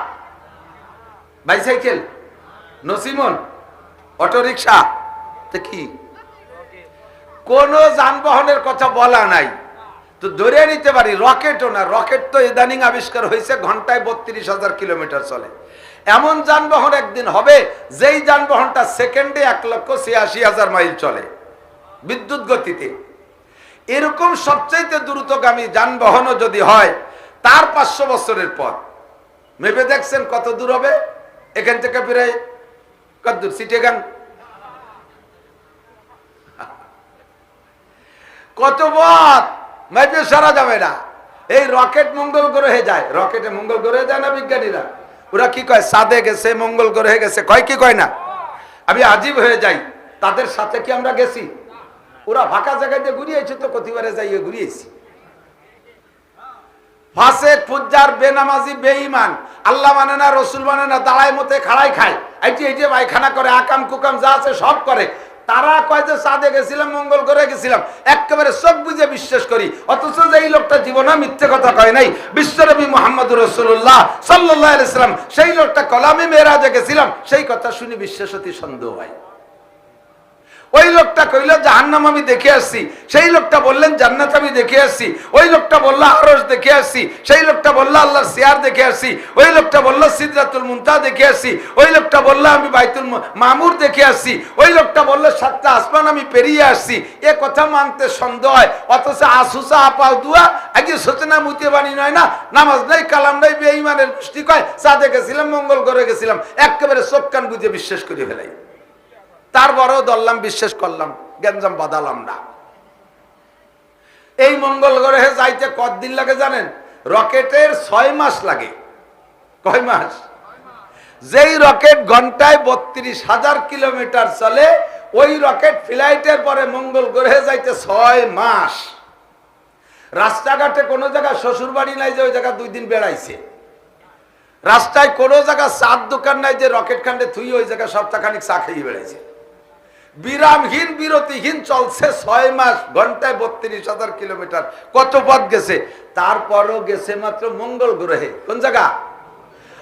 বাইসাইকেল, নসিমন, অটো রিক্সা, তো কি কোন যানবাহনের কথা বলা নাই। তো ধরে নিতে পারি রকেটও না। রকেট তো ইদানিং আবিষ্কার হয়েছে, ঘন্টায় 32,000 কিলোমিটার চলে। এমন যানবাহন একদিন হবে যেই যানবাহনটা সেকেন্ডে 1,86,000 মাইল চলে বিদ্যুৎ গতিতে। এরকম সবচাইতে দ্রুতগামী যানবাহনও যদি হয় তার 500 বছরের পর, মেপে দেখছেন কত দূর হবে? এখান থেকে প্রায় কত দূর? সিটেগান কত পথ মেপে সারা যাবে না। এই রকেট মঙ্গল গ্রহে যায়। রকেটে মঙ্গল গ্রহে যায় না বিজ্ঞানীরা? ওরা কি কয়? চাঁদে গেছে, মঙ্গল গ্রহে গেছে, কয় কি কয় না? আমি আজীব হয়ে যাই, তাদের সাথে কি আমরা গেছি? ওরা ফাঁকা জায়গায় দিয়ে ঘুরিয়েছে, তো কতিবারে যাইয়ে ঘুরিয়েছি। ফাসেক, ফুজ্জার, বেনামাজি, বেঈমান, আল্লাহ মানে না, রসুল মানে না, দাঁড়ায় মতে খাড়াই খায়, এইটি এইটি পায়খানা করে, আকাম কুকাম যা আছে সব করে। তারা কয় যে চাঁদে গেছিলাম, মঙ্গল গ্রহে গেছিলাম, একেবারে চোখ বুঝে বিশ্বাস করি। অথচ যে এই লোকটা জীবনে মিথ্যে কথা কয় নাই, বিশ্বনবী মুহাম্মদুর রাসূলুল্লাহ সাল্লাল্লাহু আলাইহি ওয়াসাল্লাম, সেই লোকটা কলামে মেরাজে গেছিলাম, সেই কথা শুনি বিশ্বাস হতে সন্দেহ হয়। ওই লোকটা কইল জাহান্নাম আমি দেখে আসছি, সেই লোকটা বললেন জান্নাত আমি দেখে আসছি। ওই লোকটা বলল আরশ দেখে আসছি, সেই লোকটা বলল আল্লাহর চেয়ার দেখে আসছি। ওই লোকটা বলল সিদরাতুল মুনতাহা দেখে আসছি। ওই লোকটা বলল আমি বাইতুল মামুর দেখে আসছি। ওই লোকটা বলল 7টা আসমান আমি পেরিয়ে আসছি। এ কথা মানতে সন্দেহ হয়। অথচ আসুসা আপাও দুয়া আগে সোচনা মুতে বাণী নয় না, নামাজ নাই, কালাম নাই, বেঈমানের গোষ্ঠী কয় চাঁদে গেছিলাম, মঙ্গল গ্রহে গেছিলাম, একেবারে চোখ কান বুঝে বিশ্বাস করে ফেলাই। তারপরেও দললাম, বিশ্বাস করলাম, গেঞ্জাম বাদালাম না। এই মঙ্গল গ্রহে যাইতে কতদিন লাগে জানেন? রকেটের 6 মাস লাগে। কয় মাস? যেই রকেট ঘন্টায় 32,000 কিলোমিটার চলে, ওই রকেট ফ্লাইটের পরে মঙ্গল গ্রহে যাইতে 6 মাস। রাস্তাঘাটে কোনো জায়গায় শ্বশুর বাড়ি নাই যে ওই জায়গা 2 দিন বেড়াইছে। রাস্তায় কোনো জায়গা চার দোকান নাই যে রকেট খান্ডে থুই ওই জায়গায় সপ্তাহখানিক চা খেয়ে বেড়াইছে। বিরামহীন বিরতিহীন চলছে 6 মাস, ঘন্টায় 32,000 কিলোমিটার। কত পথ গেছে? তারপরও গেছে মাত্র মঙ্গল গ্রহে। কোন জায়গা?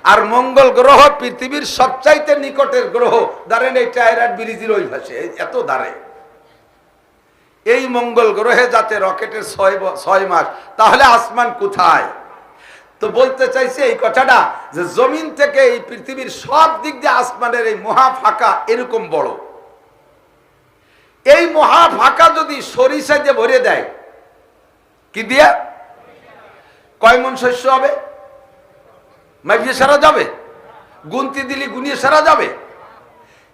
আর মঙ্গল গ্রহ পৃথিবীর সবচাইতে নিকটের গ্রহ। ধরেন এই টায়রার ব্রিজের ওই পাশে, এত দাঁড়ে। এই মঙ্গল গ্রহে যাতে রকেটের 6 মাস, তাহলে আসমান কোথায়? তো বলতে চাইছে এই কথাটা যে জমিন থেকে এই পৃথিবীর সব দিক দিয়ে আসমানের এই মহা ফাঁকা এরকম বড়। এই মহা ফাঁকা যদি সরিষা দিয়ে ভরে দেয়, কি দিয়ে? কয় মন শস্য হবে? মাইপিয়ে সারা যাবে? গুনতি দিলি গুনিয়ে সারা যাবে?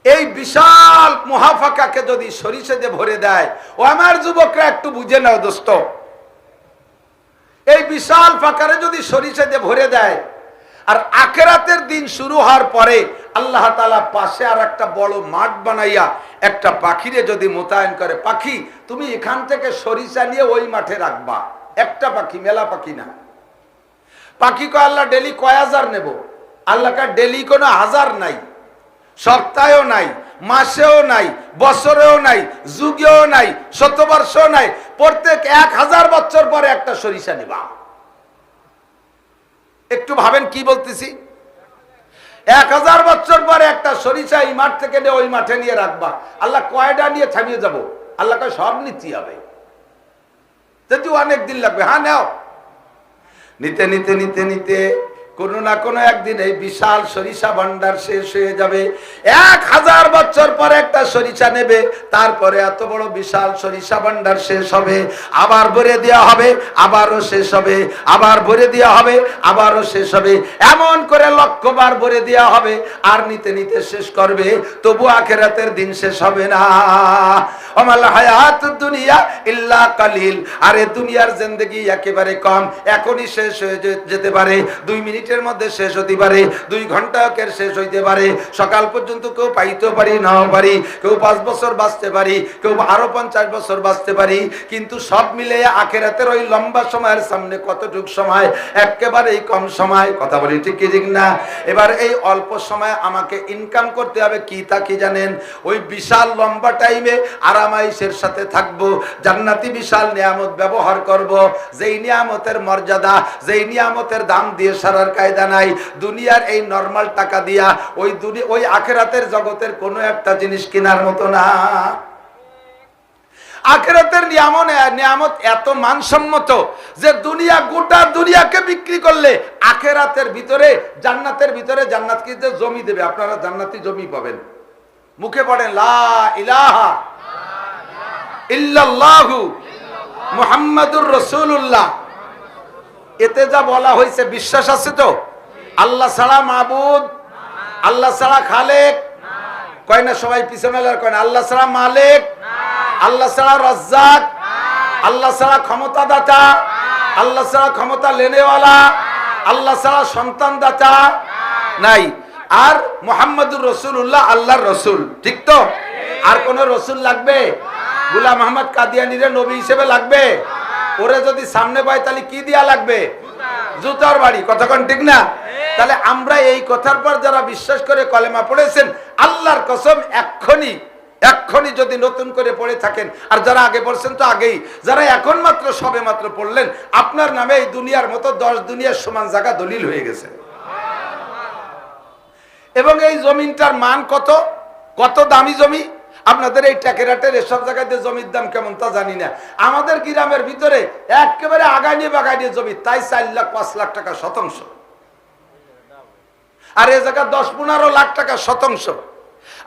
এই বিশাল মহা ফাঁকাকে যদি সরিষা দিয়ে ভরে দেয়, ও আমার যুবকরা একটু বুঝে নাও দোস্ত, এই বিশাল ফাঁকারে যদি সরিষা দিয়ে ভরে দেয়, আর আখিরাতের দিন শুরু হওয়ার পরে আল্লাহ তাআলা পাশে আর একটা বড় মাঠ বানাইয়া একটা পাখিরে যদি মোতায়েন করে, পাখি তুমি এখান থেকে সরিষা নিয়ে ওই মাঠে রাখবা। একটা পাখি, মেলা পাখি না। পাখি কয় আল্লাহ ডেলি কয় হাজার নেব? আল্লাহ কয় ডেলি কোনো হাজার নাই, সপ্তাহেও নাই, মাসেও নাই, বছরেও নাই, যুগেও নাই, শতবর্ষও নাই, প্রত্যেক 1000 বছর পরে একটা সরিষা নিবা। একটু ভাবেন কি বলতেছি। 1000 বছর পরে একটা সরিষা এই মাঠ থেকে নিয়ে ওই মাঠে নিয়ে রাখবা। আল্লাহ কয়টা নিয়ে থামিয়ে যাব? আল্লাহ কয় সব নিতে হবে, যদিও অনেক দিন লাগবে। হ্যাঁ নাও। নিতে নিতে নিতে নিতে কোনো না কোনো একদিন এই বিশাল সরিষা ভান্ডার শেষ হয়ে যাবে। 1000 বছর পরে একটা সরিষা নেবে, তারপরে এত বড় বিশাল সরিষা ভান্ডার শেষ হবে, আবার ভরে দেওয়া হবে, আবারও শেষ হবে, আবার ভরে দেওয়া হবে, আবারও শেষ হবে, এমন করে লক্ষবার ভরে দেওয়া হবে। আর নিতে নিতে শেষ করবে, তবু আখিরাতের দিন শেষ হবে না। আমাল হায়াতুদ দুনিয়া ইল্লা কালিল। আরে দুনিয়ার জিন্দেগি একেবারে কম, এখনই শেষ হয়ে যেতে পারে, 2 মিনিটের মধ্যে শেষ হতে পারে, 2 ঘন্টাকের শেষ হইতে পারে। সকাল পর্যন্ত কেউ পাইতেও পারি, নাও পারি, কেউ 5 বছর বাঁচতে পারি, কেউ আরো 50 বছর বাঁচতে পারি। কিন্তু সব মিলে আখিরাতের ওই লম্বা সময়ের সামনে কতটুক সময়? একেবারেই কম সময়। কথা বলি ঠিক কি ঠিক না? এবার এই অল্প সময় আমাকে ইনকাম করতে হবে কি তা কি জানেন? ওই বিশাল লম্বা টাইমে আরামাইশের সাথে থাকবো, জান্নাতি বিশাল নিয়ামত ব্যবহার করব, যেই নিয়ামতের মর্যাদা, যেই নিয়ামতের দাম দিয়ে সারার কায়দা নাই। দুনিয়ার এই নরমাল টাকা দিয়া ওই আখিরাতের জগতের কোনো একটা জিনিস কেনার মতো না। আখিরাতের নিয়ামত এত মানসম্মত যে দুনিয়া, গোটা দুনিয়াকে বিক্রি করলে আখিরাতের ভিতরে, জান্নাতের ভিতরে, জান্নাত কি যে জমি দেবে, আপনারা জান্নাতি জমি পাবেন। মুখে পড়েন লা ইলাহা ইল্লাল্লাহু মুহাম্মাদুর রাসূলুল্লাহ। এতে যা বলা হয়েছে বিশ্বাস আছে তো? আল্লাহ ছাড়া মাবুদ, আল্লাহ ছাড়া খালেক, কয় না সবাই পিছনে কয় না? আল্লাহ ছাড়া মালিক, আল্লাহ ছাড়া রাজ্জাক, আল্লাহ ছাড়া ক্ষমতা দাতা, আল্লাহ ছাড়া ক্ষমতা লেনেওয়ালা, আল্লাহ ছাড়া সন্তান দাতা নাই। আর মুহাম্মাদুর রাসূলুল্লাহ আল্লাহর রাসূল, ঠিক তো? আর কোন রাসূল লাগবে? গোলাম আহমদ কাদিয়ানীরে নবী হিসেবে লাগবে? ওরে যদি সামনে পাই তাহলে কি দিয়া লাগবে? জুতার বাড়ি। কতক্ষণ ঠিক না? তাহলে আমরা এই কথার পর যারা বিশ্বাস করে কলেমা পড়েছেন, আল্লাহর কসম এক্ষুনি যদি নতুন করে পড়ে থাকেন, আর যারা আগে পড়ছেন তো আগেই, যারা এখন মাত্র সবে মাত্র পড়লেন, আপনার নামে এই দুনিয়ার মতো 10 দুনিয়ার সমান জায়গা দলিল হয়ে গেছে। এবং এই জমিনটার মান কত, কত দামি জমি। আপনাদের এই টাকেরাটের এসব জায়গাতে জমির দাম কেমন তা জানি না। আমাদের গ্রামের ভিতরে একেবারে আগাইনিয়ে বাগাইনিয়ে জমি, তাই 4 লাখ 5 লাখ টাকা শতাংশ। আর এ জায়গা 10-15 লাখ টাকা শতাংশ।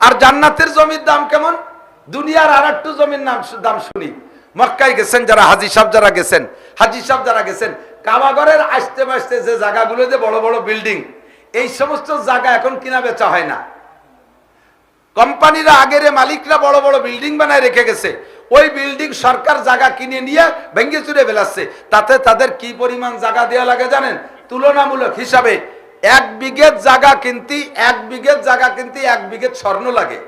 আর জান্নাতের জমির দাম কেমন? দুনিয়ার আর একটু জমির দাম শুনি। মক্কায় গেছেন যারা, হাজী সাহেব যারা গেছেন, কাবাগরের আসতে আসতে যে জায়গাগুলো, যে বড় বড় বিল্ডিং, এই সমস্ত জায়গা এখন কিনা বেচা হয় না। কোম্পানিরা, আগের মালিকরা বড় বড় বিল্ডিং বানায় রেখে গেছে, ওই বিল্ডিং সরকার জায়গা কিনে নিয়ে ভেঙে চুরে ফেলাচ্ছে। তাতে তাদের কি পরিমাণ জায়গা দেওয়া লাগে জানেন? তুলনামূলক হিসাবে 1 বিঘে জায়গা কিনতে 1 বিঘে স্বর্ণ লাগে।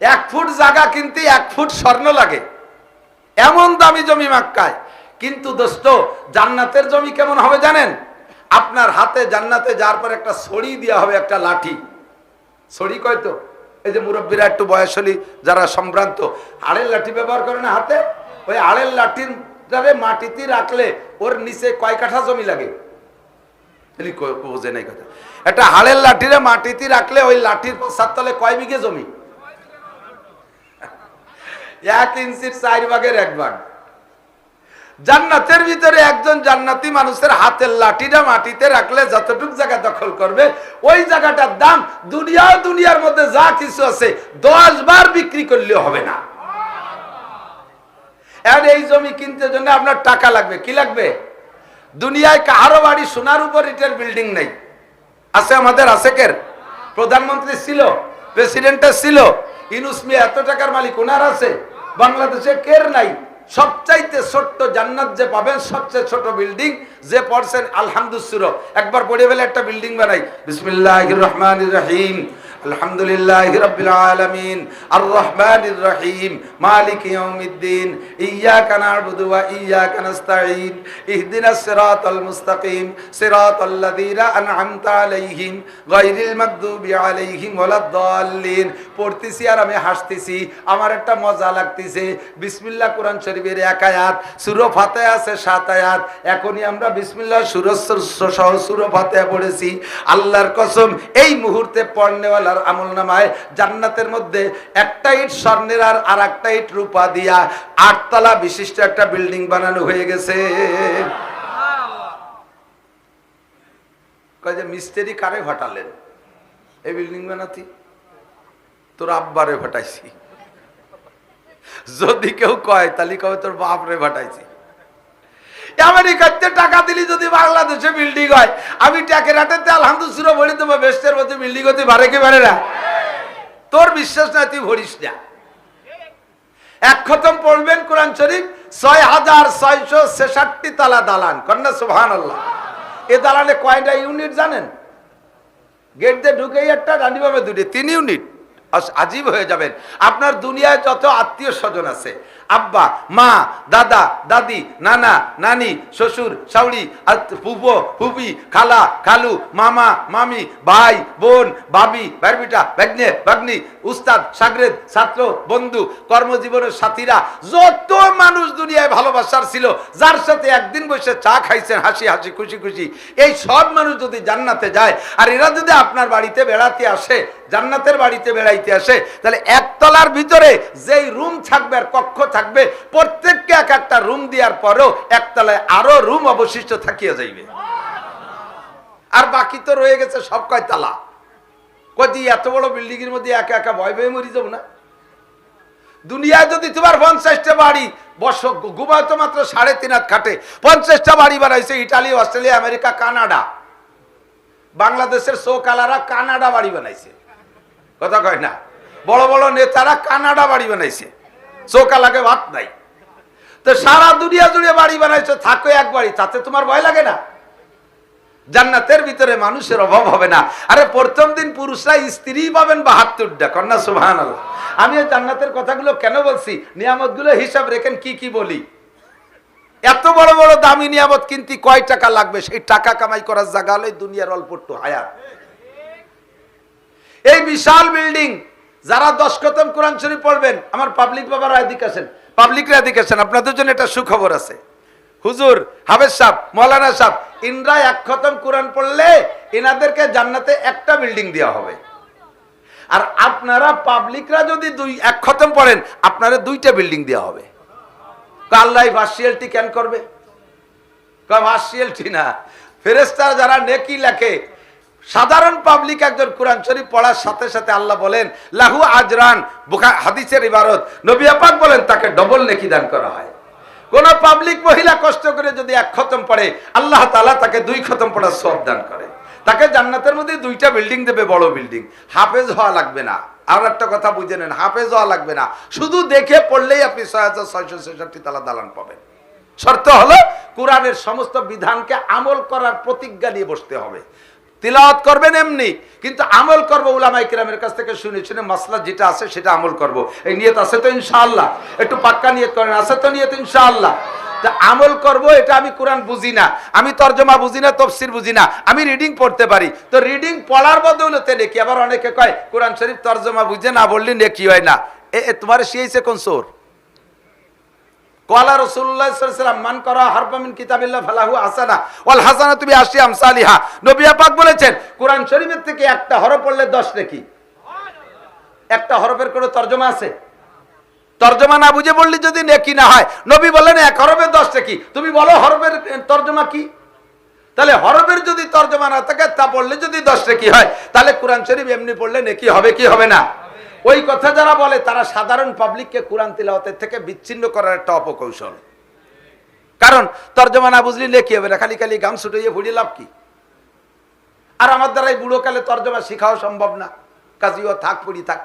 1 ফুট জায়গা কিনতে 1 ফুট স্বর্ণ লাগে। এমন দামি জমি মক্কায়। কিন্তু দোস্ত, জান্নাতের জমি কেমন হবে জানেন? আপনার হাতে জান্নাতে যাওয়ার পর একটা ছড়ি দেওয়া হবে, একটা লাঠি। ছড়ি কয় তো, এই যে মুরব্বীরা একটু বয়স হলি যারা সম্ভ্রান্ত, আড়ের লাঠি ব্যবহার করে না হাতে, ওই আড়ের লাঠির মাটিতে রাখলে ওর নিচে কয় কাঠা জমি লাগে? বোঝে নাই কথা। একটা হাড়ের লাঠিরে মাটিতে রাখলে ওই লাঠির 7 তলে কয় বিঘে জমি? 1 ইঞ্চির 4 ভাগের 1 ভাগ। জান্নাতের ভিতরে একজন জান্নাতি মানুষের হাতের লাঠিটা মাটিতে রাখলে যতটুকু জায়গা দখল করবে, ওই জায়গাটার দাম দুনিয়ার মধ্যে যা কিছু আছে 10 বার বিক্রি করলেও হবে না। আর এই জমি কিনতে জন্য আপনার টাকা লাগবে। কি লাগবে? দুনিয়ায় কারো বাড়ি সোনার উপর ইটের বিল্ডিং নেই। আছে আমাদের? আছে কের? প্রধানমন্ত্রী ছিল, প্রেসিডেন্টের ছিল, ইউনূস মিয়া এত টাকার মালিক ওনার আছে। বাংলাদেশে কের নাই। সবচাইতে ছোট্ট জান্নাত যে পাবেন, সবচেয়ে ছোট বিল্ডিং যে পড়ছেন আলহামদুলিল্লাহ, একবার পড়ে ফেলে একটা বিল্ডিং বানাই, বিসমিল্লাহির রহমানির রহিম, আলহামদুলিল্লাহি রাব্বিল আলামিন আর রহমানির রহিম মালিকি ইয়াউমিদ্দিন ইয়্যাকা না'বুদু ওয়া ইয়্যাকা নাস্তাঈন ইহদিনাস সিরাতাল মুস্তাকিম সিরাতাল লাযীনা আন'আমতা আলাইহিম গায়রিল মাগদুবি আলাইহিম ওয়ালাদ-দাল্লিন। পড়তেছি আর আমি হাসতেছি, আমার একটা মজা লাগতেছে। বিসমিল্লাহ কোরআন শরীফের এক আয়াত, সূরা ফাতিহা আছে 7 আয়াত। এখনই আমরা বিসমিল্লাহ সহ সূরা ফাতিহা পড়েছি। আল্লাহর কসম, এই মুহূর্তে পড়নেওয়ালা আমলনামায় জান্নাতের মধ্যে একটা ইট স্বর্ণের আর একটা ইট রূপা দিয়া 8 তলা বিশিষ্ট একটা বিল্ডিং বানানো হয়ে গেছে। কয় যে মিস্ত্রি কারে ভাটালেন এই বিল্ডিং বানাতে? তোর আব্বারে ভাটাইছি। যদি কেউ কয় তাহলে কবে তোর বাপরে ভাটাইছি। আমেরিকাতে টাকা দিলি যদি বাংলাদেশে বিল্ডিং হয়, আমি ট্যাকের হাটেতে আলহামদুলিল্লাহ ভরি দেবো। বেস্টের মধ্যে বিল্ডিং হতে পারে কি পারে না? তোর বিশ্বাস না, তুই ভরিস না। এক খতম পড়বেন কোরআন শরীফ, 6666 তালা দালান। কন্যা সুবহানাল্লাহ। এ দালানে কয়টা ইউনিট জানেন? গেট দিয়ে ঢুকেই একটা, ডান্ডিবামে 2টে, 3 ইউনিট। আজীব হয়ে যাবেন। আপনার দুনিয়ায় যত আত্মীয় স্বজন আছে, আব্বা, মা, দাদা, দাদি, নানা, নানি, শ্বশুর, শাশুড়ি, ফুফো, ফুফি, খালা, খালু, মামা, মামি, ভাই, বোন, ভাবি, ভাই বেটা, ভাগ্নে, ভাগ্নি, উস্তাদ, শাগরেদ, ছাত্র, বন্ধু, কর্মজীবনের সাথীরা, যত মানুষ দুনিয়ায় ভালোবাসার ছিল, যার সাথে একদিন বসে চা খাইছেন হাসি হাসি খুশি খুশি, এই সব মানুষ যদি জান্নাতে যায়, আর এরা যদি আপনার বাড়িতে বেড়াতে আসে, জান্নাতের বাড়িতে বেড়াইতে আসে, তাহলে একতলার ভিতরে যেই রুম থাকবে আর কক্ষ থাকবে, প্রত্যেককে এক একটা রুম দেওয়ার পরেও একতলায় আরো রুম অবশিষ্ট থাকিয়া যাইবে। আর বাকি তো রয়ে গেছে সব কয় তালা। কদি এত বড় বিল্ডিং এর মধ্যে একা একা ভয় ভয়ে মরি যাব না? দুনিয়ায় যদি তোমার 50টা বাড়ি বসো, ঘুমায় তো মাত্র 3.5 হাত খাটে, 50টা বাড়ি বানাইছে ইটালি, অস্ট্রেলিয়া, আমেরিকা, কানাডা। বাংলাদেশের শোকালারা কানাডা বাড়ি বানাইছে, কথা কয় না? বড় বড় নেতারা কানাডা বাড়ি বানাইছে, শোকালাকে ভাত নাই। তো সারা দুনিয়া জুড়ে বাড়ি বানাইছে, থাকো এক বাড়ি, তাতে তোমার ভয় লাগে না? জান্নাতের ভিতরে মানুষের অভাব হবে না। আরে প্রথম দিন পুরুষরা স্ত্রী পাবেন 72টা। কন্যা সুবহানাল্লাহ। আমি এই জান্নাতের কথাগুলো কেন বলছি, নিয়ামতগুলো হিসাব রেখেন কি কি বলি। এত বড় বড় দামি নিয়ামত কিনতে কয় টাকা লাগবে? সেই টাকা কামাই করার জায়গা হলো দুনিয়ার অল্প একটু হায়াত। এই বিশাল বিল্ডিং, যারা 10 খতম কোরআন শরীফ পড়বেন, আমার পাবলিক বাবারা এদিকে আসেন, পাবলিকরা এদিকে আসেন, আপনাদের জন্য একটা সুখবর আছে। হুজুর, হাফেজ সাহেব, মৌলানা সাহেব, ইনরা 1 খতম কোরআন পড়লে এনাদেরকে জান্নাতে একটা বিল্ডিং দেওয়া হবে। আর আপনারা পাবলিকরা যদি 1 খতম পড়েন, আপনারা 2টা বিল্ডিং দেওয়া হবে। আল্লাহ ভার্চুয়ালিটি কেন করবে? ভার্চুয়ালিটি না, ফেরেশতারা যারা নেকি লেখে, সাধারণ পাবলিক একজন কোরআন শরীফ পড়ার সাথে সাথে আল্লাহ বলেন লাহু আজরান। হাদিসের ইবারত, নবী পাক বলেন তাকে ডবল নেকি দান করা হয়। কোন পাবলিক মহিলা কষ্ট করে যদি 1 খতম পড়ে, আল্লাহ তাআলা তাকে 2 খতম পড়ার সওয়াব দান করে। তাকে জান্নাতের মধ্যে 2টা বিল্ডিং দেবে, বড় বিল্ডিং। হাফেজ হওয়া লাগবে না। আর একটা কথা বুঝে নেন, হাফেজ হওয়া লাগবে না, শুধু দেখে পড়লেই আপনি 6666 তালা দালান পাবেন। শর্ত হলো কোরআনের সমস্ত বিধানকে আমল করার প্রতিজ্ঞা নিয়ে বসতে হবে। তিলাওয়াত করবেন এমনি, কিন্তু আমল করবো উলামায়ে কিরামের কাছ থেকে শুনে শুনে, মাসলা যেটা আছে সেটা আমল করব। এই নিয়ত আছে তো ইনশাআল্লাহ? একটু পাক্কা নিয়ত করেন, আছে তো নিয়ত ইনশাআল্লাহ? আমল করব, এটা আমি কোরআন বুঝি না, আমি তরজমা বুঝি না, তাফসীর বুঝি না, আমি রিডিং পড়তে পারি, তো রিডিং পড়ার বদৌলতে নেকি। আবার অনেকে কয় কোরআন শরীফ তরজমা বুঝে না বললে নেকি হয় না। তোমার শিয়াইছে কোন সোর? ক্বালা রাসূলুল্লাহ সাল্লাল্লাহু আলাইহি ওয়াসাল্লাম মান করা হারফা মিন কিতাবিল্লাহ ফালাহু হাসানা ওয়াল হাসানাতু বিআশরি আমসালিহা। নবী পাক বলেছেন কোরআন শরীফের থেকে একটা হরফ পড়লে 10 নেকি। একটা হরফের কোনো তরজমা আছে? তরজমা না বুঝে বললি যদি নেকি না হয়, নবী বলেন 1 হরফে 10 নেকি। তুমি বলো হরফের তরজমা কি? তাহলে হরফের যদি তরজমা না থাকে, তা পড়লে যদি 10 নেকি হয়, তাহলে কোরআন শরীফ এমনি পড়লে নেকি হবে কি হবে না? ওই কথা যারা বলে তারা সাধারণ পাবলিককে কোরআন তিলাওয়াতের থেকে বিচ্ছিন্ন করার একটা অপকৌশল। কারণ তরজমা না বুঝলি নেকি হবে না, খালি খালি গাম ছুটাইয়ে ভুড়ি লাভ কি? আর আমার দ্বারা এই বুড়ো কালে তরজমা শেখাও সম্ভব না, কাজীও থাক পড়ি থাক।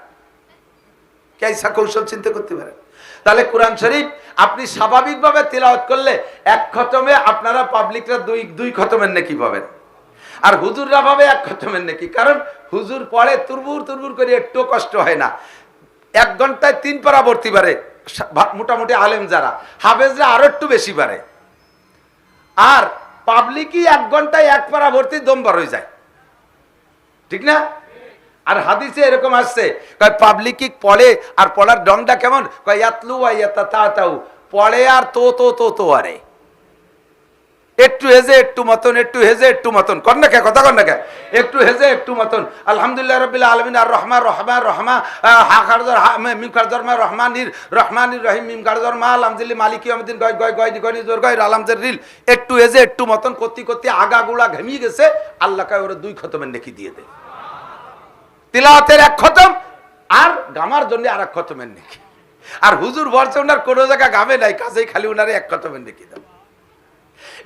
কেসা কৌশল চিন্তা করতে পারেন। তাহলে কোরআন শরীফ আপনি স্বাভাবিকভাবে তিলাওয়াত করলে 1 খতমে আপনারা পাবলিকরা 2 খতমের নেকি পাবেন। আর হুজুররা ভাবে এক খতমের নেকি, কারণ হুজুর পড়ে তুরবুর তুরবুর করে, একটু কষ্ট হয় না। 1 ঘন্টায় 3 পারা ভর্তি পারে মোটামুটি আলেম যারা, হাফেজরা আরো একটু বেশি পারে। আর পাবলিকই 1 ঘন্টায় 1 পারা ভর্তি দম বার হয়ে যায়, ঠিক না? আর হাদিসে এরকম আসছে, পাবলিকই পড়ে আর পড়ার ঢংটা কেমন, ইয়াতলু ওয়া ইয়াতাতাউ, পড়ে আর তো আরে, একটু হেজে একটু মতন, একটু হেজে একটু মতন, কর না কে কথা, কর না কে, একটু হেজে একটু মতন। আলহামদুলিল্লাহ রাব্বিল আলামিন আর রহমান রহমান রহমা হা খারজর মিম খারজর মা রহমানির রহিম মিম খারজর মা আলহামদুলিল্লাহ মালিক ইয়াউমিদ্দিন গয় গয় গয় গনি জোর গয় আলহামদুলিল্লাহ রিল, একটু হেজে একটু মতন করতে করতে আগাগুলা ঘেমিয়ে গেছে, আল্লাহ কয় ওরে 2 খতমের নেকি দিয়ে দে। তিলাওয়াতের 1 খতম আর গামার জন্য আর 1 খতমের নেকি। আর হুজুর বলছে ওনার কোনো জায়গা গামে নাই, কাজেই খালি ওনারে 1 খতমের নেকি দাও।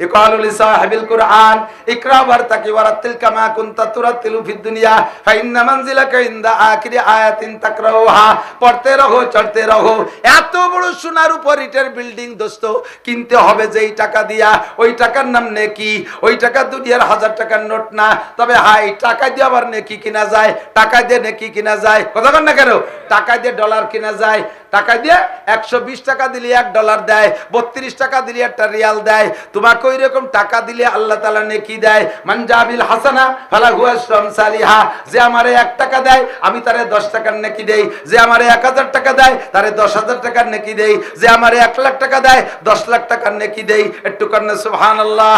ইকালু লিসাহিবিল কুরআন ইকরা ওয়ারতাকি ওয়ারাতিল কামা কুনতা তুরাতিলু ফিদ দুনিয়া ফা ইন্না মানজিলাকা ইনদা আখিরি আয়াতিন তাকরাউহা, পড়তে রহো চড়তে রহো। এত বড় সোনার উপর ইটের বিল্ডিং দোস্ত, কিনতে হবে যেই টাকা দিয়া, ওই টাকার নাম নেকি। ওই টাকা দুনিয়ার 1000 টাকার নোট না, তবে হাই টাকা দিয়ে আবার নেকি কিনা যায়, টাকা দিয়ে নেকি কিনা যায়, কথা বল না কেন? টাকা দিয়ে ডলার কিনা যায়, টাকা দিয়ে 120 টাকা দিলে $1 দেয়, 32 টাকা দিলে একটা রিয়াল দেয়। তোমাকে ওই রকম টাকা দিলে আল্লাহ তাআলা নেকি দেয়। মান জাবিল হাসানা ফালাহু আশরু সালিহা, যে আমারে 1 টাকা দেয় আমি তারে 10 টাকার নেকি দেই, যে আমারে 1000 টাকা দেয় তারে 10,000 টাকার নেকি দেই, যে আমারে 1 লাখ টাকা দেয় 10 লাখ টাকার নেকি দেই। একটু কন্যা সুবহানাল্লাহ।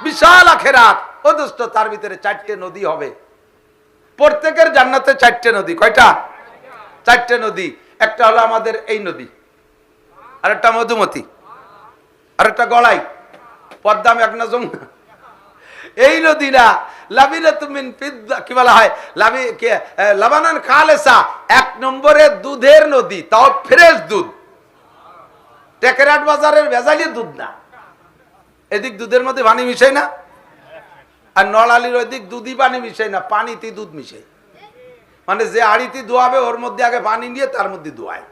বিশাল আখিরাত ও দোস্ত, তার ভিতরে 4টে নদী হবে। প্রত্যেকের জান্নাতে 4টে নদী। কয়টা? 4টে নদী। একটা হলো আমাদের এই নদী, আর একটা মধুমতি, আর একটা গড়াই, পদ্মা মেঘনা যমুনা। এই নদী না, লাবিনাতুম মিন ফিদ্দা, কি বলা হয়, লাবানান খালেসা, 1 নম্বরে দুধের নদী, তাও ফ্রেশ দুধ, টেকেরাট বাজারের ভেজালি দুধ না। এদিক দুধের মধ্যে পানি মিশাই না, আর নড়ালির ওইদিক দুধই পানি মিশাই না, পানিতে দুধ মিশাই। মানে যে আড়িতে ধোয়াবে ওর মধ্যে আগে পানি নিয়ে তার মধ্যে ধোয়ায়।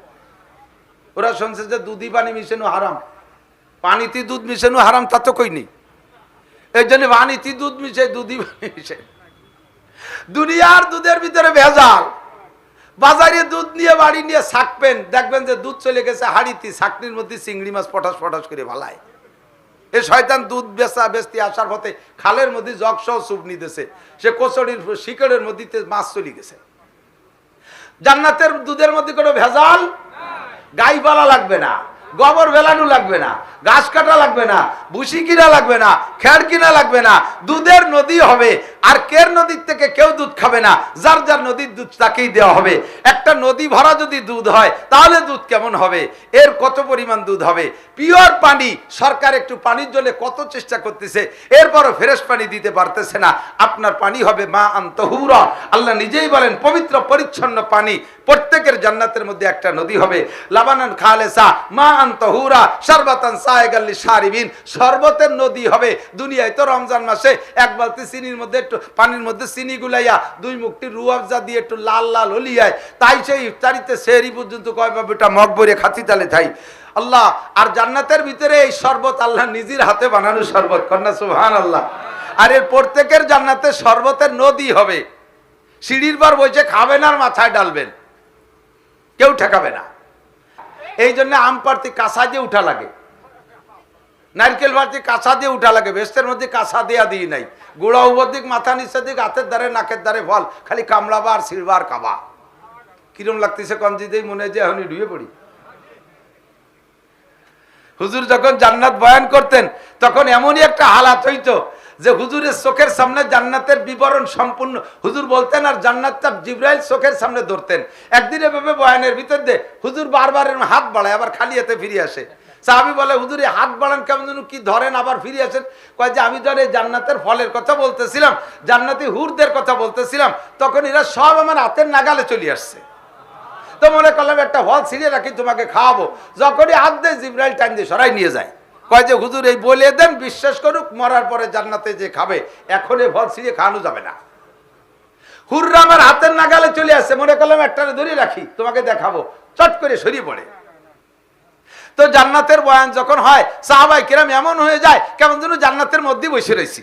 ওরা শুনছে যে দুধই পানি মিশানো হারাম, পানিতে দুধ মিশানো হারাম, তা তো কই নেই। এই জন্য পানিতে দুধ মিশাই, দুধই পানি মিশাই। দুনিয়ার দুধের ভিতরে ভেজাল। বাজারে দুধ নিয়ে বাড়ি নিয়ে ছাকবেন, দেখবেন যে দুধ চলে গেছে হাড়িতে, ছাকনির মধ্যে চিংড়ি মাছ পটাশ পটাশ করে ভালায়। এ শয়তান দুধ বেচতে আসার পথে খালের মধ্যে জগ সহ সুপ নিতেছে, সে কচড়ির শিকড়ের মধ্যে মাছ চলে গেছে। জান্নাতের দুধের মধ্যে কোনো ভেজাল, গাই পালা লাগবে না, গোবর ভেলানো লাগবে না, গাছ কাটা লাগবে না, ভুসি কিনা লাগবে না, খেড় কিনা লাগবে না, দুধের নদী হবে। আর কের নদীর থেকে কেউ দুধ খাবে না, যার যার নদীর দুধ তাকেই দেওয়া হবে। একটা নদী ভরা যদি দুধ হয় তাহলে দুধ কেমন হবে, এর কত পরিমাণ দুধ হবে। পিওর পানি, সরকার একটু পানির জন্য কত চেষ্টা করতেছে, এরপরও ফ্রেশ পানি দিতে পারতেছে না। আপনার পানি হবে মা আন তাহুরা, আল্লাহ নিজেই বলেন পবিত্র পরিচ্ছন্ন পানি। প্রত্যেকের জান্নাতের মধ্যে একটা নদী হবে, লাবানান খালেসা মা আন তাহুরা শারবাতান সায়গাল লিশারিবিন, শরবতের নদী হবে। দুনিয়ায় তো রমজান মাসে 1 বালতি চিনির মধ্যে একটু পানির মধ্যে চিনি গুলাইয়া 2 মুঠি রুয়াবজা দিয়ে একটু লাল লাল হলিয়ায়, তাই সেই ইফতারিতে সেহরি পর্যন্ত কয় বাবুটা মগ ভরে খাতি তালে থাই আল্লাহ। আর জান্নাতের ভিতরে এই শরবত আল্লাহ নিজের হাতে বানানো শরবত, কন্যা সুবহানাল্লাহ। আর এর প্রত্যেকের জান্নাতে শরবতের নদী হবে। সিঁড়ির পর বসে খাবেন আর মাথায় ডালবেন, কেউ ঠেকাবে না। এই জন্য আম পাড়তি কাঁচা দিয়ে উঠা লাগে, নারকেল পাড়তি কাঁচা দিয়ে উঠা লাগে। বেস্তের মধ্যে কাঁচা দেয়া দিই নাই, গোড়া উপর দিক মাথা নিচের দিক হাতের দ্বারে নাকের দ্বারে ফল, খালি কামড়াবা আর ছিড়বা আর খাবা। কিরম লাগতেছে কঞ্জিতেই মনে হয় যে এখনই ডুবে পড়ি। হুজুর যখন জান্নাত বয়ান করতেন তখন এমনই একটা হালাত হইতো যে হুজুরের চোখের সামনে জান্নাতের বিবরণ সম্পূর্ণ হুজুর বলতেন, আর জান্নাতটা জিবরাইল চোখের সামনে ধরতেন। একদিন এভাবে বয়ানের ভিতর দিয়ে হুজুর বারবার হাত বাড়ায়, আবার খালি হাতে ফিরে আসে। সাহাবী বলে, হুজুর এই হাত বাড়ান কেমন যেন, কি ধরেন আবার ফিরে আসেন? কয় যে আমি ধর এই জান্নাতের ফলের কথা বলতেছিলাম, জান্নাতি হুরদের কথা বলতেছিলাম, তখন এরা সব আমার হাতের নাগালে চলে আসছে। তো মনে করলাম একটা ফল ছিঁড়ে রাখি, তোমাকে খাওয়াবো। যখনই হাত দেয় জিবরাইল টাইম দিয়ে সরাই নিয়ে যায়। কয় যে হুজুর এই বলে দেন, বিশ্বাস করুক, মরার পরে জান্নাতে যে খাবে, এখন এই ফল ছিঁড়ে খাওয়ানো যাবে না। হুররা আমার হাতের নাগালে চলে আসছে, মনে করলাম একটা ধরে রাখি, তোমাকে দেখাবো, চট করে সরিয়ে পড়ে। তো জান্নাতের বয়ান যখন হয়, সাহাবায়ে কেরাম এমন হয়ে যায় কেমন যেন জান্নাতের মধ্যে বসে রয়েছি।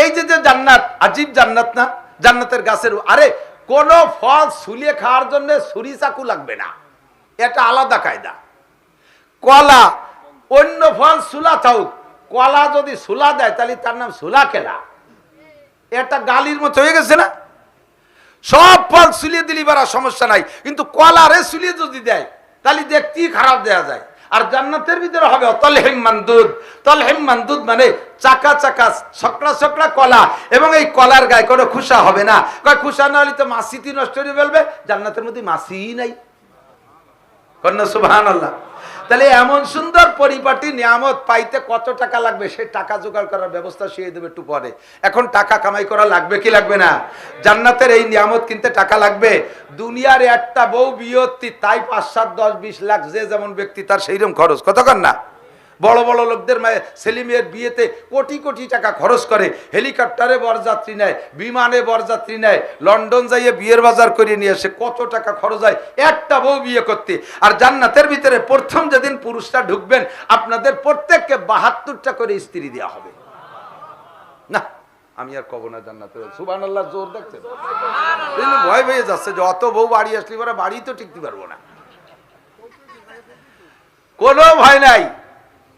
এই যে যে জান্নাত, আজীব জান্নাত না? জান্নাতের গাছের আরে কোন ফল ছুলিয়ে খাওয়ার জন্য ছুরি চাকু লাগবে না, এটা আলাদা কায়দা। কলা, অন্য ফল সুলা থাকুক, কলা যদি সুলা দেয় তাহলে তার নাম সুলা কেলা। এটা গালির মতো হয়ে গেছে না? সব ফল সুলিয়ে দিলি বারা সমস্যা নাই, কিন্তু কলারে সুলিয়ে যদি দেয় তাহলে দেখতেই খারাপ দেয়া যায়। আর জান্নাতের ভিতরে হবে তলহিম মানদুদ। তলহিম মানদুদ মানে চাকা চাকা সকড়া সকড়া কলা, এবং এই কলার গায়ে কোনো খুশা হবে না। কয় খুশা না হলে তো মাছিটি নষ্ট করে ফেলবে, জান্নাতের মধ্যে মাছিই নাই। কন্যা সুবহানাল্লাহ। তাহলে এমন সুন্দর পরিপাটি নিয়ামত পাইতে কত টাকা লাগবে, সে টাকা জোগাড় করার ব্যবস্থা শিখিয়ে দেবে একটু পরে। এখন টাকা কামাই করা লাগবে কি লাগবে না? জান্নাতের এই নিয়ামত কিনতে টাকা লাগবে। দুনিয়ার একটা বউ বিয়ত্তি, তাই 5, 7, 10, 20 লাখ, যে যেমন ব্যক্তি তার সেইরকম খরচ। কতক্ষণ না? বড় বড় লোকদের ছেলে মেয়ের বিয়েতে কোটি কোটি টাকা খরচ করে, হেলিকপ্টারে বরযাত্রী নেয়, বিমানে বরযাত্রী নেয়, লন্ডন যাইয়ে বিয়ের বাজার করে নিয়ে আসে, কত টাকা খরচ হয় একটা বউ বিয়ে করতে। আর জান্নাতের ভিতরে প্রথম যেদিন পুরুষরা ঢুকবেন, আপনাদের প্রত্যেককে 72টা করে স্ত্রী দেওয়া হবে। না আমি আর কব না জান্নাতের। সুবহানাল্লাহ, জোর দেখছেন? ভয় পেয়ে যাচ্ছে যে অত বউ বাড়ি আসলে পরে বাড়ি তো টিকতে পারবো না। কোনো ভয় নাই।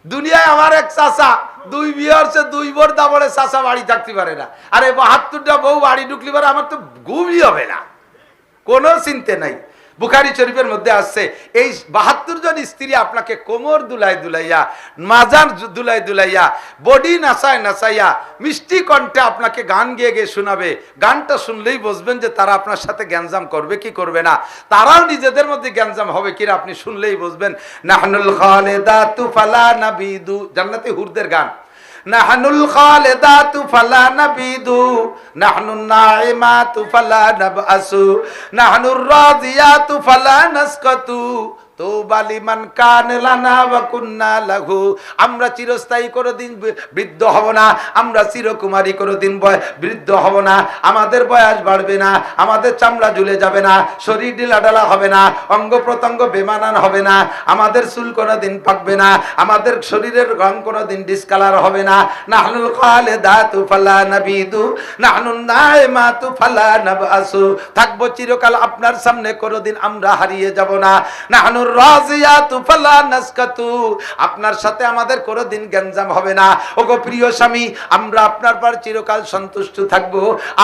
দুনিয়ায় আমার এক চাচা 2 বিয়ে হচ্ছে, 2 বোর দাবড়ে চাচা বাড়ি থাকতে পারে না। আরে 72টা বউ বাড়ি ঢুকলি পারে আমার তো ঘুমই হবে না, কোনো চিন্তা নাই। বুখারী শরীফের মধ্যে আসছে, এই 72 জন স্ত্রী আপনাকে কোমর দুলাই দুলাইয়া, মাজার দুলাই দুলাইয়া, বডি নাচায় নাচাইয়া, মিষ্টি কণ্ঠে আপনাকে গান গেয়ে গিয়ে শোনাবে। গানটা শুনলেই বুঝবেন যে তারা আপনার সাথে গ্যাঞ্জাম করবে কি করবে না। তারাও নিজেদের মধ্যে গ্যাঞ্জাম হবে কিনা আপনি শুনলেই বুঝবেন। নাহনুল খালিদাতু ফালা নাবিদু, জান্নাতি হুরদের গান। নাহনুল খালিদাতু ফালা নাবিদু, নাহনুন নাইমাতু ফালা নাবআসু, নাহনুর রাদিয়াতু ফালা নাসকাতু, তওবা লিমান কান লানা ওয়া কুন্না লাহু। আমরা চিরস্থায়ী কোনদিন বৃদ্ধ হব না, আমরা চিরকুমারী কোনদিন বৃদ্ধ হব না, আমাদের বয়স বাড়বে না, আমাদের চামড়া ঝুলে যাবে না, শরীর ঢিলাঢালা হবে না, অঙ্গ প্রত্যঙ্গ বেমানান হবে না, আমাদের চুল কোনদিন পাকবে না, আমাদের শরীরের রং কোনদিন ডিসকালার হবে না। নাহনুল খালিদাতু ফালা নাবিদু, নাহনুন নাইমাতু ফালা নাবআসু, থাকবো চিরকাল আপনার সামনে, কোনদিন আমরা হারিয়ে যাব না। নাহনুর রাজিয়াতু ফালা নাসকাতু, আপনার সাথে আমাদের কোনদিন গ্যাঞ্জাম হবে না। ওগো প্রিয় স্বামী, আমরা আপনার পর চিরকাল সন্তুষ্ট থাকব,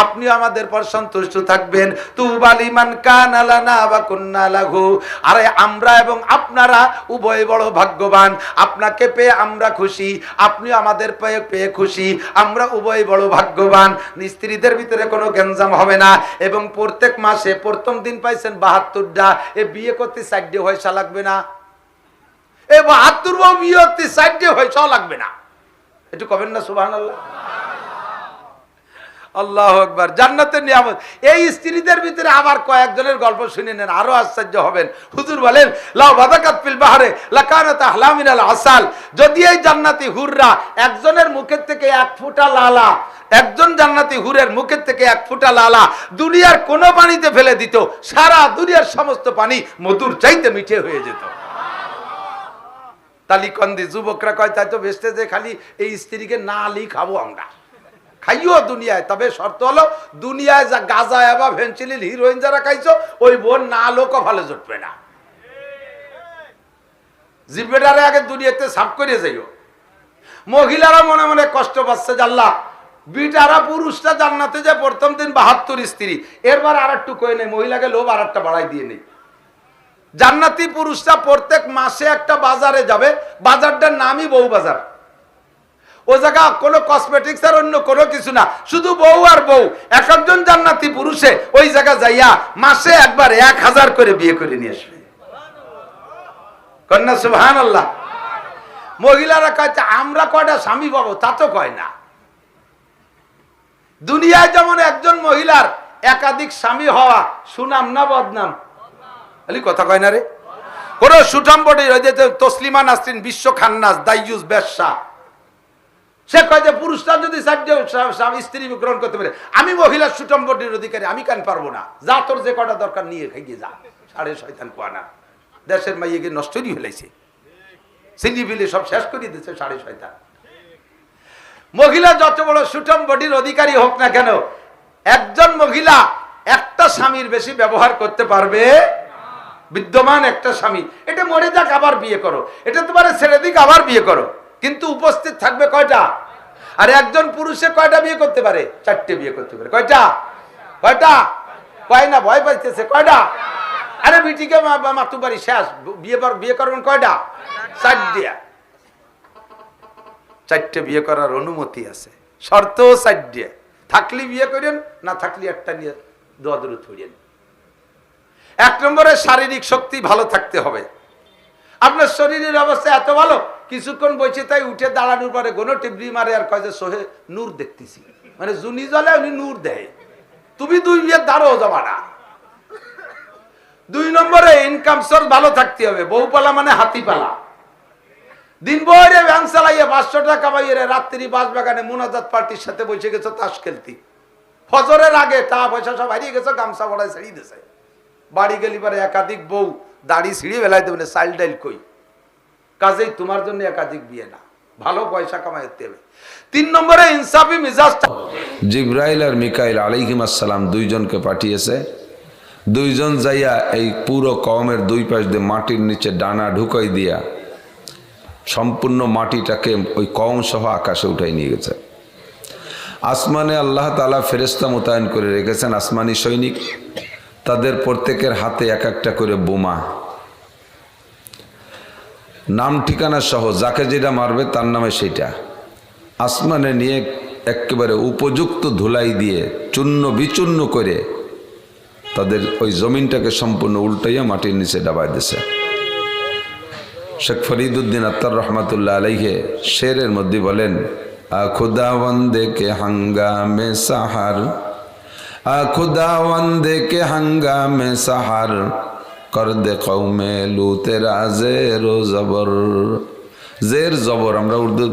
আপনিও আমাদের পর সন্তুষ্ট থাকবেন। তুবা লিমান কানা লানা ওয়া কুন্না লাহু। আরে আমরা এবং আপনারা উভয় বড় ভাগ্যবান, আপনাকে পেয়ে আমরা খুশি, আপনিও আমাদের পেয়ে খুশি, আমরা উভয় বড় ভাগ্যবান। স্ত্রীদের ভিতরে কোনো গ্যাঞ্জাম হবে না। এবং প্রত্যেক মাসে প্রথম দিন পাইছেন 72টা, এ বিয়ে করতে 4 পয়সা লাগবে না। এ 72 বউ বিয়ে করতে 4 পয়সা লাগবে না। একটু কবেন না সুবহানাল্লাহ। আল্লাহু আকবার। জান্নাতের নিয়ামত। এই স্ত্রীদের ভিতরে আবার কয়েকজনের গল্প শুনে নেন, আরো আশ্চর্য হবেন। হুজুর বলেন, লাউ বাদাকাত ফিল বাহরে লাকানাত আহলা মিনাল আসাল। যদি এই জান্নাতি হুররা একজনের মুখের থেকে 1 ফোঁটা লালা, একজন জান্নাতি হুরের মুখের থেকে 1 ফোঁটা লালা দুনিয়ার কোন পানিতে ফেলে দিত, সারা দুনিয়ার সমস্ত পানি মধুর চাইতে মিঠে হয়ে যেত। তালিকন্দি যুবকরা কয়, তাই তো বেসতে যে খালি এই স্ত্রীকে না আলি খাবো আমরা। খাইও দুনিয়ায়, তবে শর্ত হলো দুনিয়ায় যা গাঁজা বা ভেন্সিলিন হিরোইন যারা খাইছো, ওই বোন না লোকও ভালো জুটবে না। জিব্বেটারে আগে দুনিয়াতে সাফ করে যাইও। মহিলারা মনে মনে কষ্ট পাচ্ছে, আল্লাহ বিটারা পুরুষটা জান্নাতে যে প্রথম দিন 72 স্ত্রী, এরবার আর একটু কয়ে নেই, মহিলাকে লোভ আর একটা বাড়াই দিয়ে নেই। জান্নাতি পুরুষরা প্রত্যেক মাসে একটা বাজারে যাবে, বাজারটার নামই বউ বাজার। ও জায়গা কোনো কসমেটিক্স আর অন্য কোনো কিছু না, শুধু বউ আর বউ। এক একজন জান্নাতি পুরুষে ওই জায়গা যাইয়া মাসে একবার 1000 করে বিয়ে করে নিয়ে আসবে। কন্যা সুবহানাল্লাহ। মহিলারা কয় আমরা কয়টা স্বামী পাবো, তা তো কয় না। দুনিয়ায় যেমন একজন মহিলার একাধিক স্বামী হওয়া সুনাম না বদনাম? আলি কথা কয় না রে। কোন সুঠাম বডি, ওই যে তসলিমা নাসরিন বিশ্ব খান্নাস দাইয়ুস বেশ্যা, সে কয় যে পুরুষরা যদি 4 স্ত্রী গ্রহণ করতে পারে, আমি মহিলার সুঠাম বডির অধিকারী, আমি কেন পারবো না? যা তোর যে কটা দরকার নিয়ে খাইয়ে যা। সাড়ে শয়তান কোয়ানা, দেশের মাইয়েকে নষ্টই ফেলাইছে, সিলি বিলি সব শেষ করে দিচ্ছে সাড়ে শয়তান। মহিলা যত বড় সুঠম বডির অধিকারী হোক না কেন, একজন মহিলা একটা স্বামীর বেশি ব্যবহার করতে পারবে? বিদ্যমান একটা স্বামী, এটা মরে যাক আবার বিয়ে করো, এটা তোমার ছেড়ে দিক আবার বিয়ে করো, কিন্তু উপস্থিত থাকবে কয়টা? আর একজন পুরুষে কয়টা বিয়ে করতে পারে? 4টে বিয়ে করতে পারে। কয়টা? কয়টা? কয় না, ভয় পাইতেছে। কয়টা? আরে বিটিকে মাতুবাড়ি শেষ, বিয়ে করবেন কয়টা? 4টে। 4টে বিয়ে করার অনুমতি আছে, শর্ত 4টে। থাকলে বিয়ে করেন, না থাকলে একটা নিয়ে দোয়া দরুদ পড়েন। 1 নম্বরে শারীরিক শক্তি ভালো থাকতে হবে। আপনার শরীরের অবস্থা এত ভালো, কিছুক্ষণ বসে তাই উঠে দাঁড়ানোর পরে গোনো টিবরি মারে আর কয় যে সোহে নূর দেখতেছি, মানে জুনি জলে উনি নূর দেয়, তুমি 2 বিয়ের দাঁড়ও যাবা না। 2 নম্বরে ইনকাম সোর্স ভালো থাকতে হবে। বউ পালা মানে হাতি পালা, দিন বইরে ভ্যান চালাইয়ে 500 টাকা কামাইয়ে রাত্রি বাসবাগানে মুনাজাত পার্টির সাথে বসে গেছো তাস খেলতি, ফজরের আগে টাকা পয়সা সব হারিয়ে গেছো, গামছা বড়ায় ছেড়িয়ে দিয়েছে। বাড়ি গেলি পরে একাধিক বউ দাড়ি ছিঁড়িয়ে বেলায় দেবে, চাইল ডাইল কই, কাজেই তোমার জন্য একাধিক বিয়ে না, ভালো পয়সা কামাইতে হবে। 3 নম্বরে ইনসাফি মিজাজ। জিব্রাইল আর মিকাইল আলাইহিম আসসালাম 2 জনকে পাঠিয়েছে। 2 জন যাইয়া এই পুরো কওমের 2 পাশ দিয়ে মাটির নিচে ডানা ঢুকাই দিয়া সম্পূর্ণ মাটিটাকে ওই কওম সহ আকাশে উঠাই নিয়ে গেছে। আসমানে আল্লাহ তাআলা ফেরেশতা মোতায়েন করে রেখেছেন, আসমানি সৈনিক, তাদের প্রত্যেকের হাতে এক একটা করে বোমা, নাম ঠিকানা সহ, যাকে যেটা মারবে তার নামে সেটা আসমানে নিয়ে একেবারে উপযুক্ত ধুলাই দিয়ে চূর্ণ বিচূর্ণ করে তাদের ওই জমিনটাকে সম্পূর্ণ উল্টাইয়া মাটির নিচে ডাবাই দিছে। শেখ ফরিদুদ্দিন আত্তার রহমাতুল্লাহ আলাইহে শেরের মধ্যে বলেন, খুদাবন্দে কে হাঙ্গামে সাহার, খুদাবন্দে কে হাঙ্গামে সাহার, কর দে কওমে লুতেরা জের ও জবর। জের জবর, আমরা উর্দু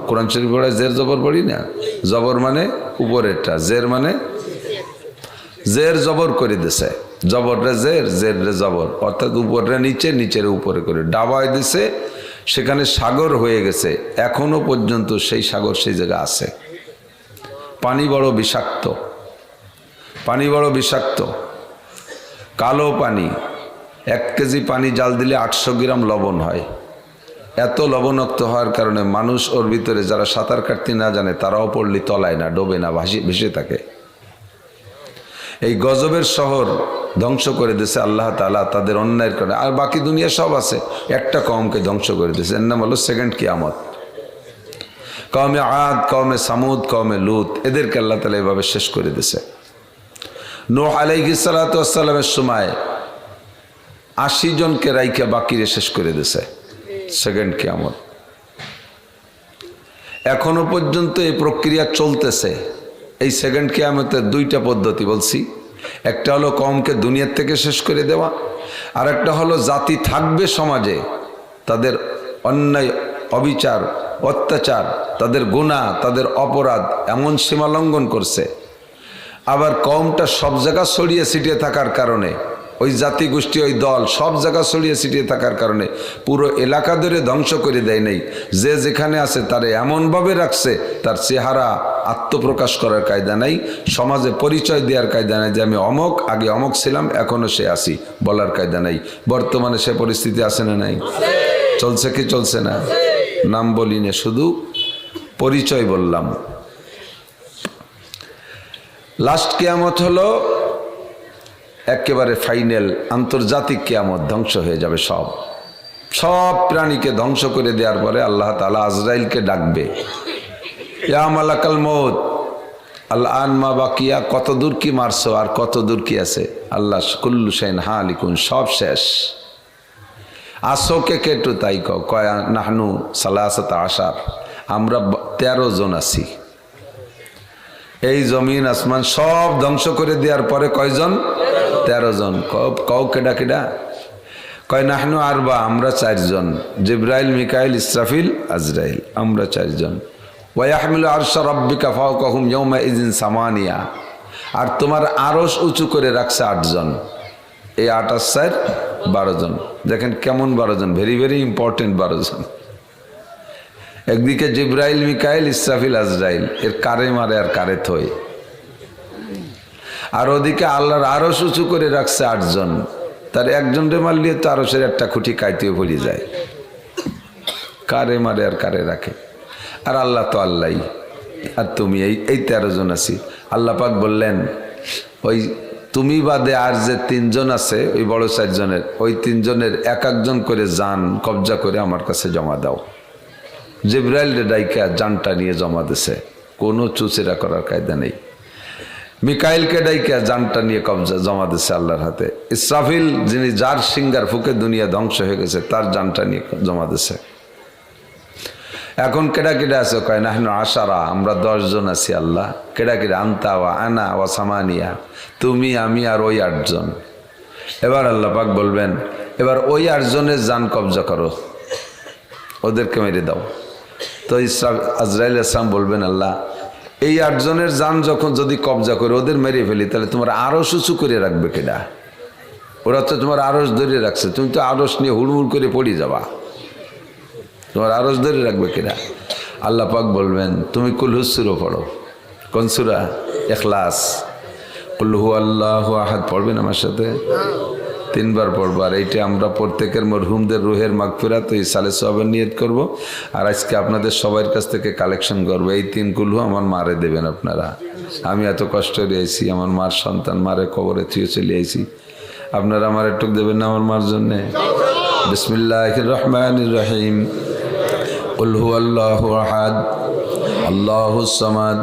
কোরআন শরীফ পড়ে জের জবর পড়ি না, জবর মানে উপরেরটা, জের মানে জের জবর করে দিছে, জবররে জের, জের রে জবর, অর্থাৎ উপরে নিচে, নিচের উপরে করে ডাবায় দিছে। সেখানে সাগর হয়ে গেছে, এখনো পর্যন্ত সেই সাগর সেই জায়গা আছে। পানি বড় বিষাক্ত, পানি বড় বিষাক্ত, কালো পানি। 1 কেজি পানি জাল দিলে 800 গ্রাম লবণ হয়। এত লবণাক্ত হওয়ার কারণে মানুষ ওর ভিতরে, যারা সাঁতার কাটতে না জানে তারাও পড়লে তলায় না, ডোবে না, ভেসে থাকে। এই গজবের শহর ধ্বংস করে দিয়েছে আল্লাহ তাআলা তাদের অন্যায়ের কারণে। আর বাকি দুনিয়া সব আছে, একটা কওমকে ধ্বংস করে দিয়েছে, এর নাম হলো সেকেন্ড কিয়ামত। কওমে আদ, কওমে সামুদ, কওমে লুত, এদেরকে আল্লাহ তাআলা এভাবে শেষ করে দিয়েছে। নূহ আলাইহিস সালাতু ওয়াস সালামের সময় 80 জনকে রাইখা বাকিরে শেষ করে দিয়েছে, সেকেন্ড কিয়ামত। এখনো পর্যন্ত এই প্রক্রিয়া চলতেছে। এই সেকেন্ড কিয়ামতের 2টা পদ্ধতি বলছি, একটা হলো কওমকে দুনিয়ার থেকে শেষ করে দেওয়া, আর একটা হলো জাতি থাকবে সমাজে, তাদের অন্যায়, অবিচার, অত্যাচার, তাদের গুনাহ, তাদের অপরাধ এমন সীমা লঙ্ঘন করছে। আবার কওমটা সব জায়গা ছড়িয়ে ছিটিয়ে থাকার কারণে, ওই জাতি গোষ্ঠী, ওই দল সব জায়গা ছড়িয়ে ছিটিয়ে থাকার কারণে পুরো এলাকা ধরে ধ্বংস করে দেয় নাই। যে যেখানে আছে তারে এমনভাবে রাখছে, তার চেহারা আত্মপ্রকাশ করার কায়দা নাই, সমাজে পরিচয় দেওয়ার কায়দা নাই, যে আমি অমক, আগে অমক ছিলাম, এখনো সে আছি বলার কায়দা নাই। বর্তমানে সে পরিস্থিতি আছে না নাই? চলছে কি চলছে না? নাম বলি না, শুধু পরিচয় বললাম। লাস্ট কিয়ামত হলো একেবারে ফাইনাল, আন্তর্জাতিক কিয়ামত, ধ্বংস হয়ে যাবে সব, সব প্রাণীকে ধ্বংস করে দেওয়ার পরে আল্লাহ তাআলা আজরাইলকে ডাকবে, ইয়া মালাকাল মউত আল আন মা বাকিয়া, কত দূর কি মারছো আর কত দূর কি আছে? আল্লাহ কুল্লু শাইইন হালিকুন, সব শেষ। আসো কে কেটু, তাই কয় নাহনু সালাসাতা আশার, আমরা 13 জন আছি। এই জমিন আসমান সব ধ্বংস করে দেওয়ার পরে কয়জন? 13 জন। কও কেডা কেডা? কয় নাহনু আরবা, আমরা 4 জন, জিব্রাইল, মিকাইল, ইসরাফিল, আজরাইল, আমরা 4 জন। ওয়া ইয়াহমিলু আরশা রাব্বিকা ফাওকাহুম ইয়াওমা ইযিন সামানিয়া, আর তোমার আরশ উঁচু করে রাখছে 8 জন। এই 8 আর 4 12 জন। দেখেন কেমন 12 জন, ভেরি ভেরি ইম্পর্টেন্ট 12 জন। একদিকে জিব্রাইল, মিকাইল, ইসরাফিল, আজরাইল, এর কারে মারে আর কারে থই। আর ওদিকে আল্লাহর আরশ উঁচু করে রাখছে 8 জন, তার একজন রে মারলে তো আরশের একটা খুঁটি কাইতেও পড়ে যায়। কারে মারে আর কারে রাখে। আর আল্লাহ তো আল্লাহই, আর তুমি এই 13 জন আছি। আল্লাহ পাক বললেন ওই তুমি বাদে আর যে 3 জন আছে ওই বড় 4 জনের, ওই 3 জনের এক একজন করে জান কবজা করে আমার কাছে জমা দাও। জিব্রাইল রে ডাইকা জানটা নিয়ে জমা দিছে, কোনো চুচেরা করার কায়দা নেই। মিকাইলকে ডাইকা জানটা নিয়ে কবজা জমা দিছে আল্লাহর হাতে। ইসরাফিল যিনি যার সিঙ্গার ফুকে দুনিয়া ধ্বংস হয়ে গেছে তার জানটা নিয়ে জমা দিছে। এখন কেডা কেডা আছে কয় নাহনু আশারা, আমরা 10 জন আছি আল্লাহ। কেডা কেডা? আনতা ওয়া আনা ওয়া সামানিয়া, তুমি আমি আর ওই 8 জন। এবার আল্লাহ পাক বলবেন এবার ওই 8 জনের জান কবজা করো, ওদেরকে মেরে দাও। তো আজরাইল ইসলাম বলবেন আল্লাহ এই 8 জনের জান যখন যদি কবজা করে ওদের মেরে ফেলি তাহলে তোমার আরশ উঁচু করে রাখবে কেডা? ওরা তো তোমার আরশ ধরে রাখছে, তুমি তো আরশ নিয়ে হুড়মুড় করে পড়ে যাবা, তোমার আরশ ধরে রাখবে কেডা? আল্লাহ পাক বলবেন তুমি কুলহুস সূরা পড়ো। কোন সূরা? ইখলাস। কুল হুয়াল্লাহু আহাদ পড়বেন আমার সাথে? 3 বার পড়বো। আর এইটা আমরা প্রত্যেকের মরহুমদের রুহের মাগফিরাত ও ইসালে সওয়াবের নিয়ত করব। আর আজকে আপনাদের সবার কাছ থেকে কালেকশন করবো। এই 3 কুলহু আমার মারে দেবেন আপনারা। আমি এত কষ্ট রয়েছি, আমার মার সন্তান, মারে কবরে থুয়ে চলে আইছি, আপনারা আমার একটু দেবেন না আমার মার জন্যে? বিসমিল্লাহির রহমানির রহিম। কুল হুয়াল্লাহু আহাদ আল্লাহুস সামাদ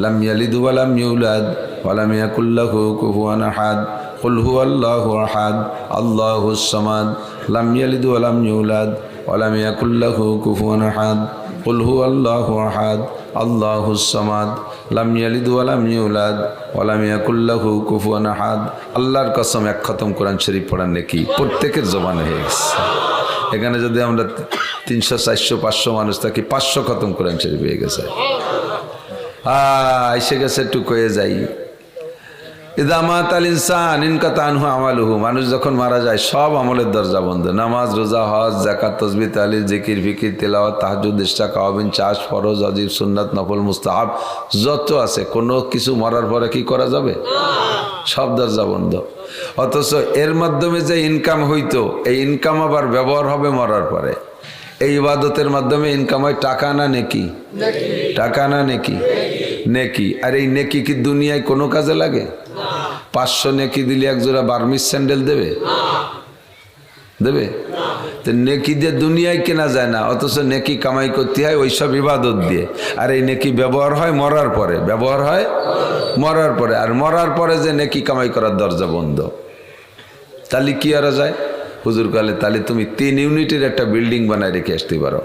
লাম ইয়ালিদ ওয়া লাম ইউলাদ ওয়া লাম ইয়াকুল লাহু কুফুয়ান আহাদ। কুল হুয়াল্লাহু আহাদ আল্লাহুস সামাদ লাম ইয়ালিদ ওয়া লাম ইউলাদ ওয়া লাম ইয়াকুল লাহু কুফুয়ান আহাদ। কুল হুয়াল্লাহু আহাদ আল্লাহুস সামাদ লাম ইয়ালিদ ওয়া লাম ইউলাদ ওয়া লাম ইয়াকুল লাহু কুফুয়ান আহাদ। আল্লাহর কসম 1 খতম কোরআন শরীফ পড়ার নেকি প্রত্যেকের জবানে হয়ে গেছে। এখানে যদি আমরা 300, 400, 500 মানুষ থাকি, 500 খতম কোরআন শরীফ হয়ে গেছে। এসে গেছে একটু কয়ে যাই। ইদা মাতাল ইনসান ইনকাতা আনহু আমালুহু, মানুষ যখন মারা যায় সব আমলের দরজা বন্ধ। নামাজ, রোজা, হজ, যাকাত, তাসবিহ, তাহলিল, জিকির, ফিকির, তিলাওয়াত, তাহাজ্জুদ, ইশরাক, কাওয়াবিন, চাষ, ফরজ, ওয়াজিব, সুন্নাত, নফল, মুস্তাহাব যত আছে কোনো কিছু মরার পরে কি করা যাবে? সব দরজা বন্ধ। অথচ এর মাধ্যমে যে ইনকাম হইতো, এই ইনকাম আবার ব্যবহার হবে মরার পরে। এই ইবাদতের মাধ্যমে ইনকাম হয় টাকা না নেকি? টাকা না নেকি? নেকি। আর এই নেকি কি দুনিয়ায় কোনো কাজে লাগে? 500 নেকি দিলে 1 জোড়া বার্মিস স্যান্ডেল দেবে? দেবে? তো নেকি দিয়ে দুনিয়ায় কেনা যায় না, অথচ নেকি কামাই করতে হয় ওইসব ইবাদত দিয়ে। আর এই নেকি ব্যবহার হয় মরার পরে, ব্যবহার হয় মরার পরে। আর মরার পরে যে নেকি কামাই করার দরজা বন্ধ। তাহলে কি আর যায়? হুজুর কালে তাহলে তুমি 3 ইউনিটের একটা বিল্ডিং বানায় রেখে আসতে পারো।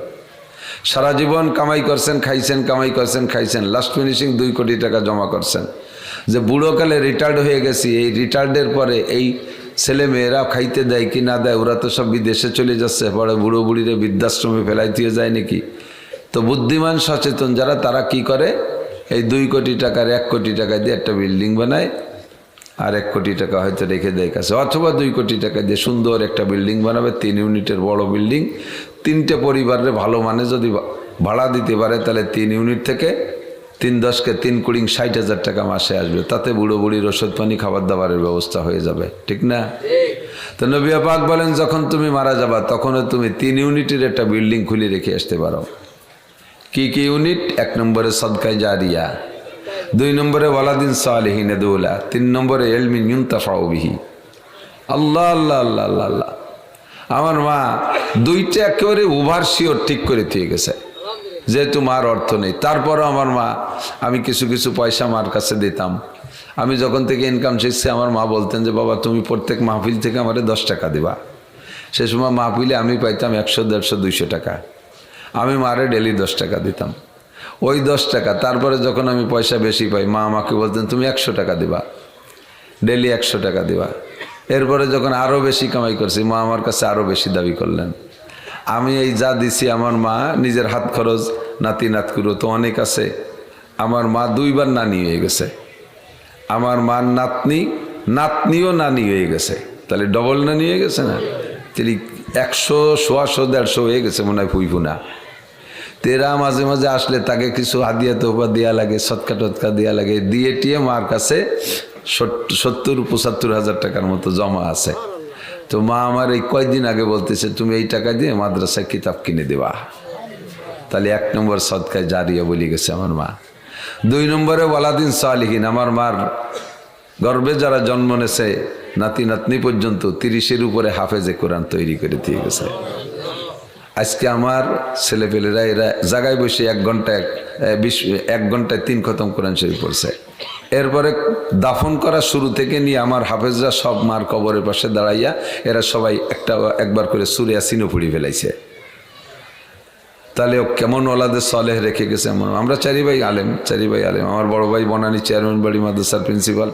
সারা জীবন কামাই করছেন, খাইছেন, কামাই করছেন, খাইছেন, লাস্ট ফিনিশিং 2 কোটি টাকা জমা করছেন। যে বুড়োকালে রিটায়ার্ড হয়ে গেছি, এই রিটায়ার্ডের পরে এই ছেলে মেয়েরা খাইতে দেয় কি না দেয়, ওরা তো সব বিদেশে চলে যাচ্ছে, পরে বুড়ো বুড়িরে বৃদ্ধাশ্রমে ফেলাই দিয়ে যায় নাকি। তো বুদ্ধিমান সচেতন যারা, তারা কি করে, এই 2 কোটি টাকার 1 কোটি টাকা দিয়ে একটা বিল্ডিং বানায়, আর 1 কোটি টাকা হয়তো রেখে দেয় কাছে, অথবা 2 কোটি টাকা দিয়ে সুন্দর একটা বিল্ডিং বানাবে, 3 ইউনিটের বড় বিল্ডিং। 3টে পরিবারের ভালো মানে যদি ভাড়া দিতে পারে তাহলে 3 ইউনিট থেকে 3×10 = 3 কোটি 60,000 টাকা মাসে আসবে। তাতে বুড়ো বুড়ির ওষুধ পানি, খাবার দাবারের ব্যবস্থা হয়ে যাবে, ঠিক না? তো নবী পাক বলেন যখন তুমি মারা যাবা তখনও তুমি 3 ইউনিটের একটা বিল্ডিং খুলে রেখে আসতে পারো। কি কি ইউনিট? 1 নম্বরে সদকায়ে জারিয়া, 2 নম্বরে ওয়ালাদিন সালিহিন ইয়াদউলা, 3 নম্বরে ইলমিন ইউনতাফাউ বিহি। আল্লাহ আল্লাহ আল্লাহ আল্লাহ আল্লাহ। আমার মা 2টা একেবারে ওভারশিওর ঠিক করে দিয়ে গেছে, যেহেতু মার অর্থ নেই। তারপরও আমার মা, আমি কিছু কিছু পয়সা মার কাছে দিতাম। আমি যখন থেকে ইনকাম শিখছি আমার মা বলতেন যে বাবা তুমি প্রত্যেক মাহফিল থেকে আমারে 10 টাকা দিবা। সে সময় মাহফিলে আমি পাইতাম 100, 150, 200 টাকা। আমি মারে ডেলি 10 টাকা দিতাম। ওই 10 টাকা তারপরে যখন আমি পয়সা বেশি পাই, মা আমাকে বলতেন তুমি 100 টাকা দিবা, ডেলি 100 টাকা দিবা। এরপরে যখন আরও বেশি কামাই করছি, মা আমার কাছে আরও বেশি দাবি করলেন। আমি এই যা দিছি আমার মা নিজের হাত খরচ, নাতি নাতকুরো তো অনেক আছে। আমার মা 2 বার নানি হয়ে গেছে। আমার মার নাতনি, নাতনিও নানি হয়ে গেছে, তাহলে ডবল নানি হয়ে গেছে না? তাহলে 100, 150, 150 হয়ে গেছে মনে হয় ফুইফুনা। তেরা মাঝে মাঝে আসলে তাকে কিছু হাদিয়া তোফা দেওয়া লাগে, সৎকা টৎকা দেওয়া লাগে, দিয়ে টিয়ে মার কাছে 70-75 হাজার টাকার মতো জমা আছে। তো মা আমার এই কয়েকদিন আগে বলতেছে তুমি এই টাকা দিয়ে মাদ্রাসায় কিতাব কিনে দেবা। তাহলে 1 নম্বর সদকায় জারিয়া বলে গেছে আমার মা। 2 নম্বরে ওয়ালাদিন সালিহিন, আমার মার গর্ভে যারা জন্ম নেছে নাতি নাতনি পর্যন্ত 30-এর উপরে হাফেজে কোরআন তৈরি করে দিয়ে গেছে। আজকে আমার ছেলেপেলেরা এরা জায়গায় বসে 1 ঘন্টায় 1 ঘন্টায় 3 খতম কোরআন শরীফ পড়ছে। এরপরে দাফন করা শুরু থেকে নিয়ে আমার হাফেজরা সব মার কবরের পাশে দাঁড়াইয়া এরা সবাই একবার করে সূরা ইয়াসিনও পড়ে ফেলাইছে। তাহলে ও কেমন ওলাদে সালেহ রেখে গেছে। আমরা 4 ভাই আলেম। আমার বড় ভাই বনানী চেয়ারম্যান বাড়ি মাদ্রাসার প্রিন্সিপাল,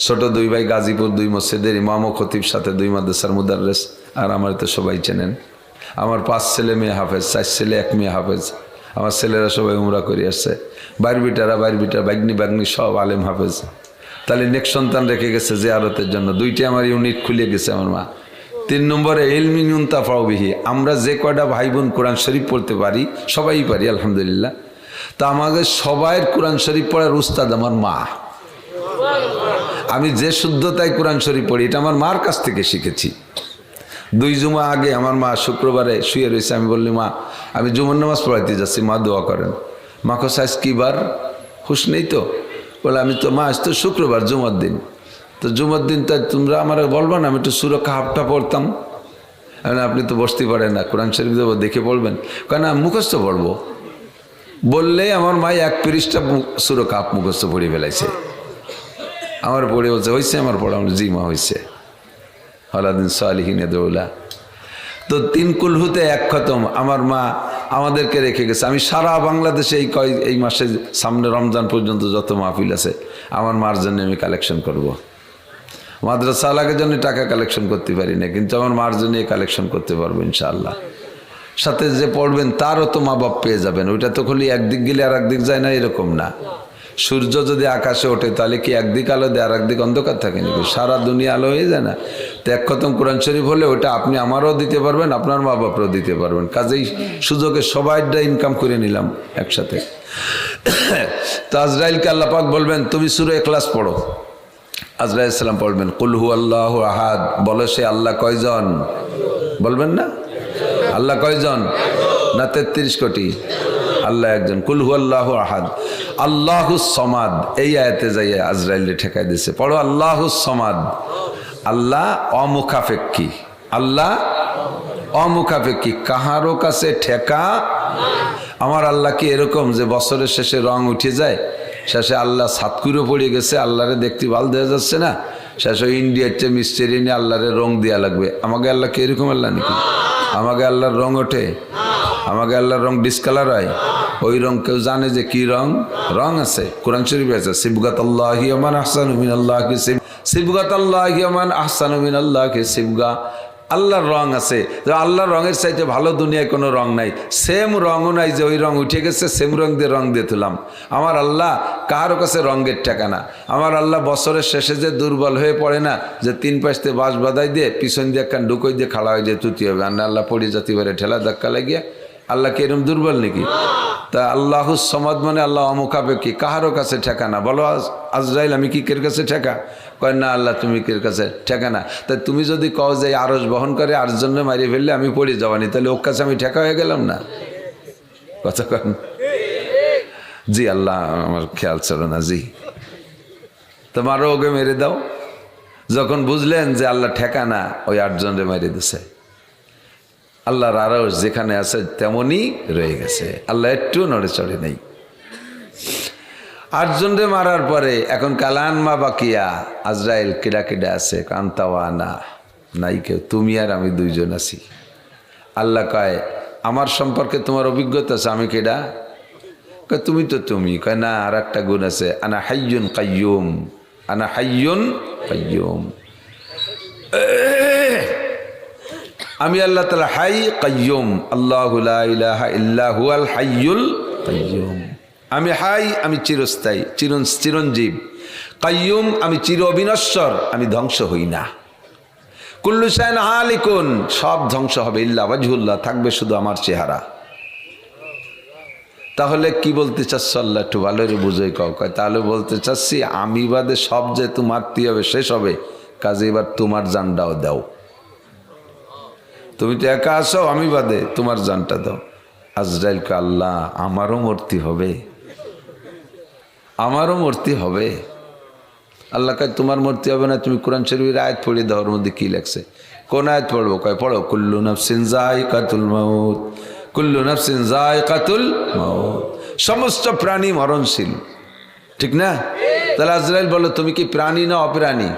ছোট 2 ভাই গাজীপুর 2 মসজিদের ইমাম ও খতিব, সাথে 2 মাদ্রাসার মুদাররিস। আর আমার তো সবাই চেনেন। আমার 5 ছেলে মেয়ে হাফেজ, 4 ছেলে 1 মেয়ে হাফেজ। আমার ছেলেরা সবাই উমরা করে আসছে। বাইর বিটা বাগ্নি সব আলেম হাফেজ। তাহলে নেক্সট সন্তান রেখে গেছে জিয়ারতের জন্য। 2টি আমার ইউনিট খুলে গেছে আমার মা। 3 নম্বরে ইলমি ইউনতাফাউ বিহি, আমরা যে কয়টা ভাই বোন কোরআন শরীফ পড়তে পারি সবাই পারি আলহামদুলিল্লাহ। তা আমাদের সবাইয়ের কোরআন শরীফ পড়ার উস্তাদ আমার মা। আমি যে শুদ্ধতায় কোরআন শরীফ পড়ি এটা আমার মার কাছ থেকে শিখেছি। 2 জুমা আগে আমার মা শুক্রবারে শুয়ে রয়েছে। আমি বললি মা আমি জুমার নামাজ পড়াইতে যাচ্ছি, মা দোয়া করেন। মা কো সাইজ কি বার, হুশ নেই তো? বলে আমি তো মা আজ তো শুক্রবার জুমার দিন, তো জুমার দিন তাই তোমরা আমার বলবা না আমি একটু সূরা কাহফটা পড়তাম? আপনি তো বসতে পারেন না, কোরআন শরীফ দেবো দেখে পড়বেন? কেন মুখস্থ পড়বো বললেই আমার মা 1 পৃষ্ঠা সূরা কাহফ মুখস্থ পড়ে ফেলাইছে। আমার পড়ে বলছে হয়েছে আমার পড়া? জি মা হয়েছে। ওয়ালাদিন সালিহিনে দৌলা। তো 3 কুলহুতে 1 খতম আমার মা আমাদেরকে রেখে গেছে। আমি সারা বাংলাদেশে এই মাসে সামনে রমজান পর্যন্ত যত মাহফিল আছে আমার মার জন্য আমি কালেকশন করব। মাদ্রাসা আলাকের জন্য টাকা কালেকশন করতে পারি না, কিন্তু আমার মার জন্য কালেকশন করতে পারবো ইনশাআল্লাহ। সাথে যে পড়বেন তারও তো মা বাপ পেয়ে যাবেন। ওইটা তো খালি একদিক গেলে আর একদিক যায় না, এরকম না। সূর্য যদি আকাশে ওঠে তাহলে কি একদিক আলো দেয় আর একদিক অন্ধকার থাকে নাকি? সারা দুনিয়া আলো হয়ে যায় না? তো 1 খতম কোরআন শরীফ হলে ওটা আপনি আমারও দিতে পারবেন, আপনার মা বাপরাও দিতে পারবেন। কাজেই সুযোগে সবাইটা ইনকাম করে নিলাম একসাথে। তো আজরাইলকে আল্লাহ পাক বলবেন তুমি সূরা ইখলাস পড়ো। আজরাইল সালাম পড়বেন কুল হু আল্লাহু আহাদ। বলো সে আল্লাহ কয়জন? বলবেন না? আল্লাহ কয়জন? না 33 কোটি? আল্লাহ একজন। কুল হু আল্লাহু আহাদ আল্লাহুস সামাদ। এই আয়াতে যাইয়া আজরাইলে ঠেকাই দিছে। পড়ো আল্লাহুস সামাদ। আল্লাহ অমুখাপেক্ষী। আল্লাহ অমুখাপেক্ষী, কাহারও কাছে ঠেকা। আমার আল্লাহ কি এরকম যে বছরের শেষে রং উঠে যায়, শেষে আল্লাহ সাতকুরো পড়ে গেছে, আল্লাহরে দেখতে ভালো দেওয়া যাচ্ছে না, শেষে ইন্ডিয়ার চেয়ে মিস্ত্রি নিয়ে আল্লাহরে রং দেওয়া লাগবে? আমাকে আল্লাহ কি এরকম আল্লাহ নাকি? আমাকে আল্লাহর রং ওঠে? আমাকে আল্লাহর রং ডিসকালার হয়? ওই রং কেউ জানে যে কি রং? রং আছে, কোরআন শরীফে আছে সিবগাতাল্লাহি ওয়া মান আহসানু মিনাল্লাহি সিবগাতাল্লাহি ওয়া মান আহসানু মিনাল্লাহি সিবগা। আল্লাহর রং আছে, আল্লাহর রঙের চাইতে ভালো দুনিয়ায় কোনো রং নাই। সেম রঙও নাই যে ওই রং উঠে গেছে সেম রং দিয়ে তুলাম। আমার আল্লাহ কারো কাছে রঙের ঠেকানা। আমার আল্লাহ বছরের শেষে যে দুর্বল হয়ে পড়ে না, যে 3 পাশে বাঁশ বাঁধাই দিয়ে পিছন দিয়ে একখান ঢুকোই দিয়ে খাড়া হয়ে যায় তুতি হবে, আর না আল্লাহ পড়ে যেতে পারে ঠেলা ধাক্কা লাগিয়ে। আল্লাহ কি এরকম দুর্বল নাকি? তা আল্লাহুস সামাদ মানে আল্লাহ অমুখাপেক্ষী, কাহারও কাছে ঠেকানা। বলো আজরাইল আমি কি কের কাছে ঠেকা? কয় না আল্লাহ তুমি কের কাছে ঠেকানা। তাই তুমি যদি কও যে আরশ বহন করে আর জন্য মারিয়ে ফেললে আমি পড়ে যাবানি, তাহলে ওর কাছে আমি ঠেকা হয়ে গেলাম না? কথা কন জি? আল্লাহ আমার খেয়াল ছিল না জি। তোমারও ওকে মেরে দাও। যখন বুঝলেন যে আল্লাহ ঠেকানা, ওই 8 জনরে মেরে দিছে। আল্লাহর আরশ যেখানে আছে তেমনই রয়ে গেছে, আল্লাহ একটু নড়ে চড়ে নেই। 8 জনরে মারার পরে এখন কালান মা বাকিয়া আজরাইল কেডা কেডা আছে? কান্তাওয়ানা নাই কেউ, তুমি আর আমি 2 জন আছি। আল্লাহ কয় আমার সম্পর্কে তোমার অভিজ্ঞতা আছে? আমি কেডা? কয় তুমি তো তুমি। কয় না আর একটা গুণ আছে, আনা হাইয়ুন কাইয়ুম। আনা হাইয়ুন কাইয়ুম, আমি আল্লাহ তাআলা হাই কাইয়ুম। আল্লাহু লা ইলাহা ইল্লা হুয়াল হাইয়ুল কাইয়ুম। আমি হাই, আমি চিরস্থায়ী চিরঞ্জীব। কাইয়ুম, আমি চির অবিনশ্বর, আমি ধ্বংস হই না। কুল্লু শাইন হালিকুন, সব ধ্বংস হবে, ইল্লা ওয়াজহুল্লাহ, থাকবে শুধু আমার চেহারা। তাহলে কি বলতে চাচ্ছ আল্লাহ একটু ভালো করে বুঝোই কও। কয় তাহলে বলতে চাচ্ছি আমি বাদে সব যে তোমার হবে শেষ হবে, কাজে এবার তোমার জানটাও দাও। তুমি তো একা আসো, আমি বাদে তোমার জানটা দাও। আজরাইলকে আল্লাহ আমারও মূর্তি হবে, আমারও মূর্তি হবে। আল্লাহ কয় তোমার মূর্তি হবে না, তুমি কোরআন শরীফের আয়াত পড়ে দাও। ওর মধ্যে কি লেখছে? কোন আয়াত পড়বো? কয় পড়ো, কুল্লু নাফসিন যায়কাতুল মাউত, কুল্লু নাফসিন যায়কাতুল মাউত, সমস্ত প্রাণী মরণশীল, ঠিক না? তাহলে আজরাইল বলো তুমি কি প্রাণী না অপ্রাণী?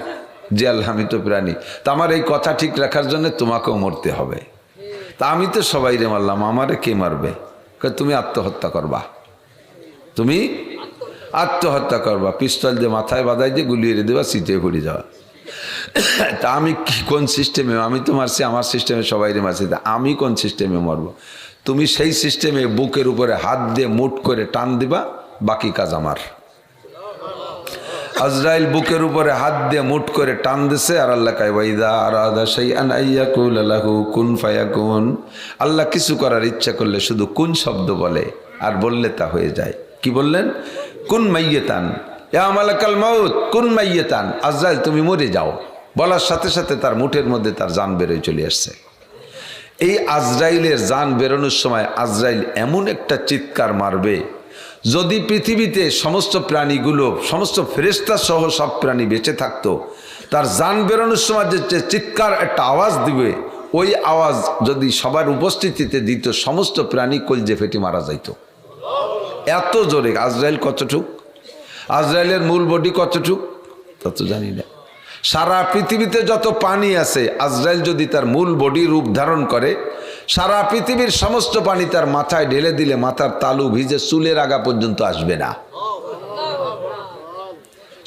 জি আল্লাহ আমি তো প্রাণী। তা আমার এই কথা ঠিক রাখার জন্য তোমাকেও মরতে হবে। তা আমি তো সবাই রে মারলাম, আমারে কে মারবে? কয় তুমি আত্মহত্যা করবা, তুমি আত্মহত্যা করবা, পিস্তল দিয়ে মাথায় বাঁধাই দিয়ে গুলিয়ে দেবা, সিটে পড়ে যাওয়া। তা আমি কোন সিস্টেমে? আমি তো মারছি আমার সিস্টেমে, সবাই রে মারছি, তা আমি কোন সিস্টেমে মরবো? তুমি সেই সিস্টেমে বুকের উপরে হাত দিয়ে মুঠ করে টান দিবা, বাকি কাজ আমার। আজরাইল বুকের উপরে হাত দিয়ে মুঠ করে টান দিছে, আর আল্লাহ কয় ওয়াইদা আরাদা শাইআন আইয়াকুল লাহু কুন ফায়াকুন। আল্লাহ কিছু করার ইচ্ছা করলে শুধু কুন শব্দ বলে, আর বললে তা হয়ে যায়। কি বললেন? কুন মাইয়াতান ইয়া মালাকাল মাউত কুন মাইয়াতান, আজরাইল তুমি মরে যাও। বলার সাথে সাথে তার মুঠের মধ্যে তার জান বেরোয় চলে আসছে। এই আজরাইলের জান বেরোনোর সময় আজরাইল এমন একটা চিৎকার মারবে, যদি পৃথিবীতে সমস্ত প্রাণীগুলো, সমস্ত ফেরেশতা সহ সব প্রাণী বেঁচে থাকতো, তার জান বেরোনোর সময় যে চিৎকার একটা আওয়াজ দিবে, ওই আওয়াজ যদি সবার উপস্থিতিতে দিত, সমস্ত প্রাণী কলজে ফেটে মারা যাইত। এত জোরে। আজরাইল কতটুক? আজরাইলের মূল বডি কতটুক তত জানি না। সারা পৃথিবীতে যত পানি আছে, আজরাইল যদি তার মূল বডি রূপ ধারণ করে, সারা পৃথিবীর সমস্ত পানি তার মাথায় ঢেলে দিলে মাথার তালু ভিজে চুলের আগা পর্যন্ত আসবে না।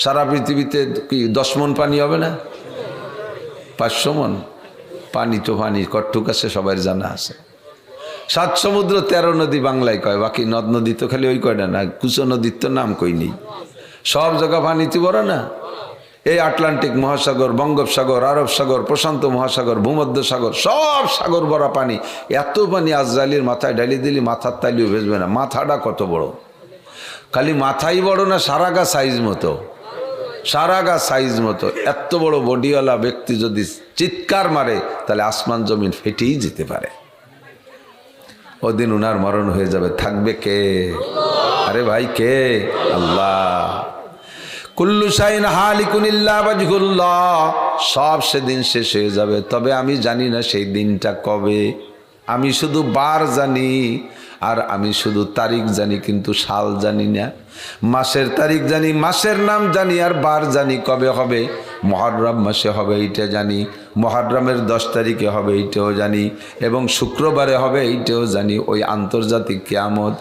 সারা পৃথিবীতে কি 10 মণ পানি হবে না? 500 মণ পানি। তো পানি কট্টুক আছে সবাই জানা আছে। 7 সমুদ্র 13 নদী বাংলায় কয়, বাকি নদ নদী তো খালি ওই কয়টা না, কুচো নদীর তো নাম কই নেই। সব জায়গা পানিতে বড় না। এই আটলান্টিক মহাসাগর, বঙ্গোপসাগর, আরব সাগর, প্রশান্ত মহাসাগর, ভূমধ্য সাগর, সব সাগর ভরা পানি। এত পানি আজরাইলের মাথায় ঢালি দিলি মাথার তালিও ভেসবে না। মাথাটা কত বড়! খালি মাথাই বড় না, সারা গা সাইজ মতো, সারা গা সাইজ মতো। এত বড় বডিওয়ালা ব্যক্তি যদি চিৎকার মারে, তাহলে আসমান জমিন ফেটেই যেতে পারে। ওদিন উনার মরণ হয়ে যাবে। থাকবে কে? আরে ভাই কে? আল্লাহ। কুল্লু শাইন হালিকুন ইল্লা ওয়াজহুল্লাহ, সব সেদিন শেষ হয়ে যাবে। তবে আমি জানি না সেই দিনটা কবে। আমি শুধু বার জানি, আর আমি শুধু তারিখ জানি, কিন্তু সাল জানি না। মাসের তারিখ জানি, মাসের নাম জানি, আর বার জানি কবে হবে। মুহররম মাসে হবে এইটা জানি, মুহররমের 10 তারিখে হবে এইটাও জানি, এবং শুক্রবারে হবে এইটাও জানি। ওই আন্তর্জাতিক কিয়ামত।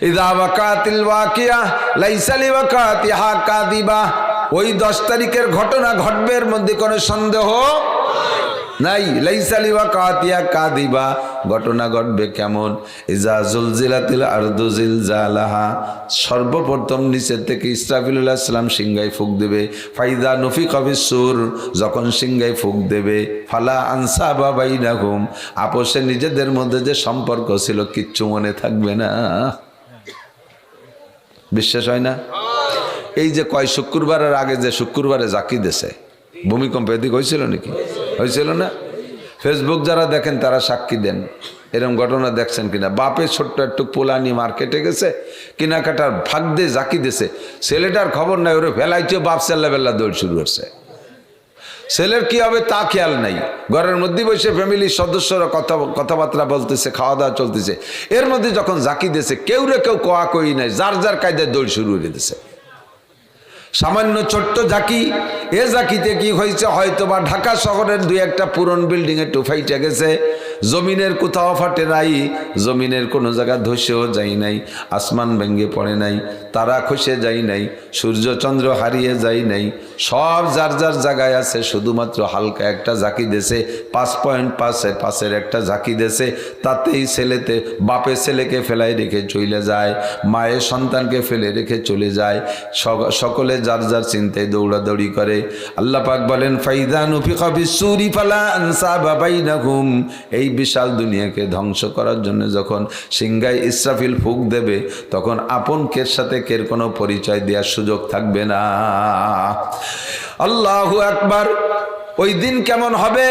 ইযা ওয়াকাতিল ওয়াকিয়া লাইসা লিওয়াকাতিহা কাযিবা, ওই 10 তারিখের ঘটনা ঘটবে, এর মধ্যে কোনো সন্দেহ নাই। লাইসা লিওয়াকাতিহা কাযিবা, ঘটনা ঘটবে কেমন? ইযা জুলজিলাতিল আরদু জিলজালাহা, সর্বপ্রথম নিচের থেকে ইসরাফিল আলাইহিস সালাম সিংহায় ফুঁক দেবে। ফাইদা নুফিখা ফিস-সূর, যখন সিংহায় ফুঁক দেবে, ফালা আনসাবা বাইনাহুম, আপোষে নিজেদের মধ্যে যে সম্পর্ক ছিল কিচ্ছু মনে থাকবে না। বিশ্বাস হয় না? এই যে কয় শুক্রবারের আগে যে শুক্রবারে জাকি দেশে ভূমিকম্প, এদিক হয়েছিল নাকি? হয়েছিল না? ফেসবুক যারা দেখেন তারা সাক্ষী দেন, এরকম ঘটনা দেখছেন কিনা? বাপে ছোট্ট একটু পোলা নিয়ে মার্কেটে গেছে, কেনাকাটার ভাগ দিয়ে জাকি দিছে, ছেলেটার খবর নাই, ওরে ফেলাইছে, বাপ চেল্লা বেল্লা দৌড় শুরু করছে। ছেলের কি হবে তা খেয়াল নাই, ঘরের মধ্যে বসে ফ্যামিলির সদস্যরা কথাবার্তা বলতেছে, খাওয়া দাওয়া চলতেছে। এর মধ্যে যখন জাকি দিয়েছে, কেউ রে কেউ কোয়া কই নাই, যার যার কায়দায় দৌড় শুরু করে দিছে। সামান্য ছোট্ট ঝাঁকি, এ ঝাঁকিতে কি হয়েছে? হয়তো বা ঢাকা শহরের 2-1টা পুরন বিল্ডিং এ টুফাইটে গেছে, জমিনের কোথাও ফাটে নাই, জমিনের কোনো জায়গা ধসেও যায় নাই, আসমান ভেঙে পড়ে নাই, তারা খসে যায় নাই, সূর্য চন্দ্র হারিয়ে যায় নাই, সব যার যার জায়গায় আছে, শুধুমাত্র হালকা একটা ঝাঁকি দেছে 5.5 একটা ঝাঁকি দেছে, তাতেই ছেলেতে বাপে ছেলেকে ফেলাই রেখে চলে যায়, মায়ের সন্তানকে ফেলে রেখে চলে যায়, সকলে যার যার চিন্তায় দৌড়াদৌড়ি করে। আল্লাহ পাক বলেন ফাইদা নুফিখা ফিস-সূরি ফালা আনসাবা বাইনাহুম, এই বিশাল দুনিয়াকে ধ্বংস করার জন্য যখন সিংহায় ইসরাফিল ফুঁক দেবে, তখন আপন কের সাথে কের কোনো পরিচয় দেওয়ার সুযোগ থাকবে না। আল্লাহু আকবার। ওই দিন কেমন হবে?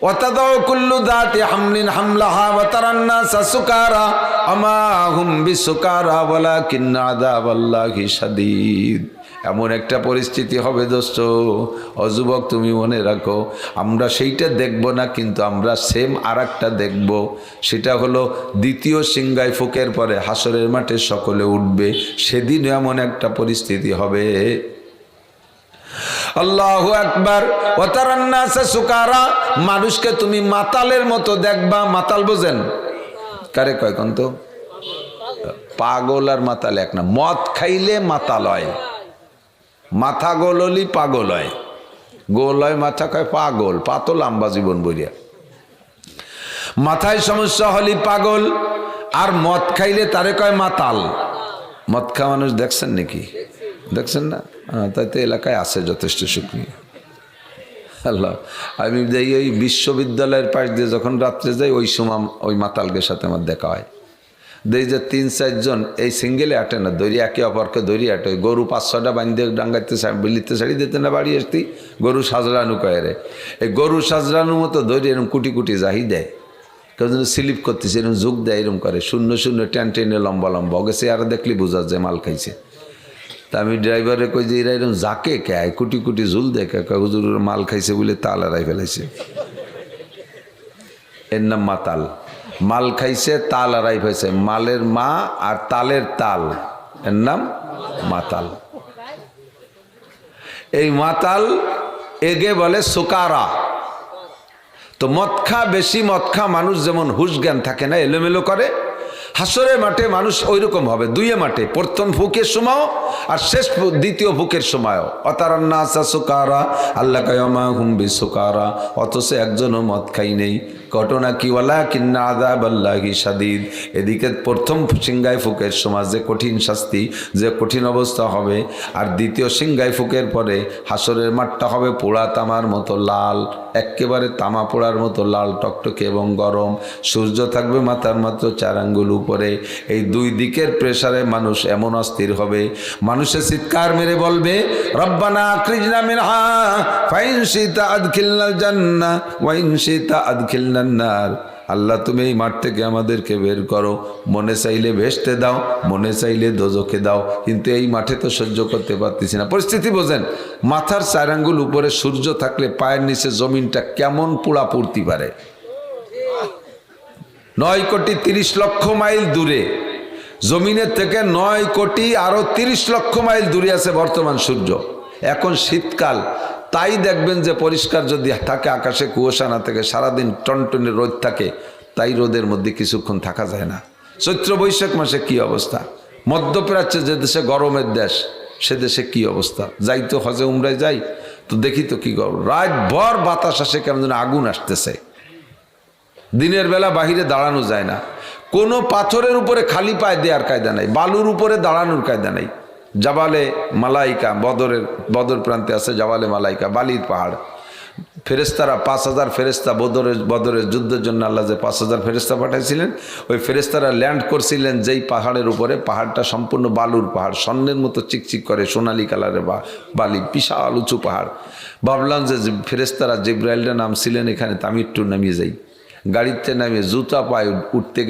ওয়াতাদাউ কুল্লু যাতি হামলিন হামলাহা ওয়া তারান নাসা সুকারা আমা হুম বিসুকারা ওয়ালাকিন্না আযাবাল্লাহি শাদীদ। এমন একটা পরিস্থিতি হবে দোস্ত, অযুবক তুমি মনে রাখো, আমরা সেইটা দেখব না, কিন্তু আমরা সেম আরেকটা দেখব। সেটা হলো দ্বিতীয় সিংহায় ফুকের পরে হাসরের মাঠে সকলে উঠবে, সেদিন এমন একটা পরিস্থিতি হবে। আল্লাহু আকবার। ওয়া তারান নাসা সুকারা, মানুষকে তুমি মাতালের মতো দেখবা। মাতাল বোঝেন কারে কয় কোন তো? পাগল আর মাতাল এক না। মদ খাইলে মাতাল হয়, মাথা গোল হলি পাগল হয়। গোল হয় মাথা কয় পাগল, পাতো লম্বা জীবন বইয়া। মাথায় সমস্যা হলি পাগল, আর মদ খাইলে তারে কয় মাতাল। মদ খাওয়া মানুষ দেখছেন নাকি? দেখছেন না? তাই তো এলাকায় আছে যথেষ্ট শুকনিয়া। আল্লাহ, আমি যাই ওই বিশ্ববিদ্যালয়ের পাশ দিয়ে যখন রাত্রে যাই, ওই সময় ওই মাতালকের সাথে আমার দেখা হয়। দেই যে 3-4 জন এই সিঙ্গেলে আটে না, দড়ি একে অপরকে দড়ি আটে। গরু 5-6টা বাঁধতে ডাঙ্গাইতে বিলিতে শাড়ি দিতে না বাড়ি আসতি, গরু সাজরানু কয়ে রে। এই গরু সাজরানুর মতো দড়ি এরকম কুটি কুটি জাহি দেয়, কেউ যেন স্লিপ করতেছে এরকম যোগ দেয়, এরকম করে শূন্য শূন্য টেন টেনে লম্বা লম্বা গেছে। আর দেখলি বোঝা যায় মাল খাইছে। তা আমি ড্রাইভারে কই যে এরা এরকম যাকে খায় কুটি কুটি ঝুল দেখে, হুজুর মাল খাইছে বলে তাল আড়াই ফেলাইছে। এর নাম মাতাল। মাল খাইছে, তাল আড়াই ফেলছে। মালের মা আর তালের তাল, এর নাম মাতাল। এই মাতাল এগে বলে সুকারা। তো মদ খা, বেশি মদ খা মানুষ যেমন হুশ জ্ঞান থাকে না, এলোমেলো করে, হাসরের মাঠে মানুষ ওই রকম হবে। দুইয়ে মাঠে, প্রথম ফুকের সময়ও আর শেষ দ্বিতীয় ফুকের সময়ও। অতারান নাসা সুকারা, আল্লাহ কায়ামা হুম বিসুকারা, অথচ একজনও মদ খাই নেই। ঘটনা কি? ওয়ালাকিন্না আযাবাল্লাহি শাদীদ। এদিকে প্রথম সিংহায় ফুকের সময় যে কঠিন শাস্তি, যে কঠিন অবস্থা হবে, আর দ্বিতীয় সিংহায় ফুকের পরে হাসরের মাঠটা হবে পোড়া তামার মতো লাল, একেবারে তামা পোড়ার মতো লাল টকটকে এবং গরম। সূর্য থাকবে মাথার মাত্র 4 আঙ্গুল উপরে। এই দুই দিকের প্রেসারে মানুষ এমন অস্থির হবে, মানুষের চিৎকার মেরে বলবে রব্বানা আখরিজনা মিনহা ফাইন শিতা আদখিলনাল জান্নাহ ওয়া ইন শিতা আদখিলনান নার। আল্লাহ তুমি এই মাঠ থেকে আমাদেরকে বের করো, মনে চাইলে ভেস্তে দাও, মনে চাইলে দোজখে দাও, কিন্তু এই মাঠে তো সহ্য করতে পারতেছি না। পরিস্থিতি বোঝেন? মাথার 4 আঙ্গুল উপরে সূর্য থাকলে পায়ের নিচে জমিনটা কেমন পোড়া পড়তে পারে। 9 কোটি 30 লক্ষ মাইল দূরে, জমিনের থেকে 9 কোটি আরো 30 লক্ষ মাইল দূরে আছে বর্তমান সূর্য। এখন শীতকাল, তাই দেখবেন যে পরিষ্কার যদি থাকে, আকাশে কুয়াশা না থাকে, সারাদিন টনটনে রোদ থাকে, তাই রোদের মধ্যে কিছুক্ষণ থাকা যায় না। চৈত্র বৈশাখ মাসে কি অবস্থা? মধ্যপ্রাচ্যে যে দেশে গরমের দেশ, সে দেশে কি অবস্থা? যাই তো হজে উমরায় যাই তো দেখি তো কি গরম, রাত ভর বাতাস আসে, কেমন যেন আগুন আসতেছে। দিনের বেলা বাহিরে দাঁড়ানো যায় না। কোনো পাথরের উপরে খালি পায়ে দেওয়ার কায়দা নাই, বালুর উপরে দাঁড়ানোর কায়দা নাই। জাবালে মালাইকা, বদর প্রান্তে আছে জাবালে মালাইকা, বালির পাহাড়। ফেরেস্তারা 5000 ফেরেস্তা বদরের যুদ্ধের জন্য আল্লাহ যে 5000 ফেরেস্তা পাঠাইছিলেন, ওই ফেরেস্তারা ল্যান্ড করছিলেন যেই পাহাড়ের উপরে। পাহাড়টা সম্পূর্ণ বালুর পাহাড়, স্বর্ণের মতো চিকচিক করে, সোনালি কালারের বালি, বিশাল উঁচু পাহাড়। ভাবলাম যে ফেরেস্তারা জিব্রাইলরা নামছিলেন এখানে, তো আমি একটু নামিয়ে যাই। গাড়িতে নামিয়ে জুতা পায়ে উঠতে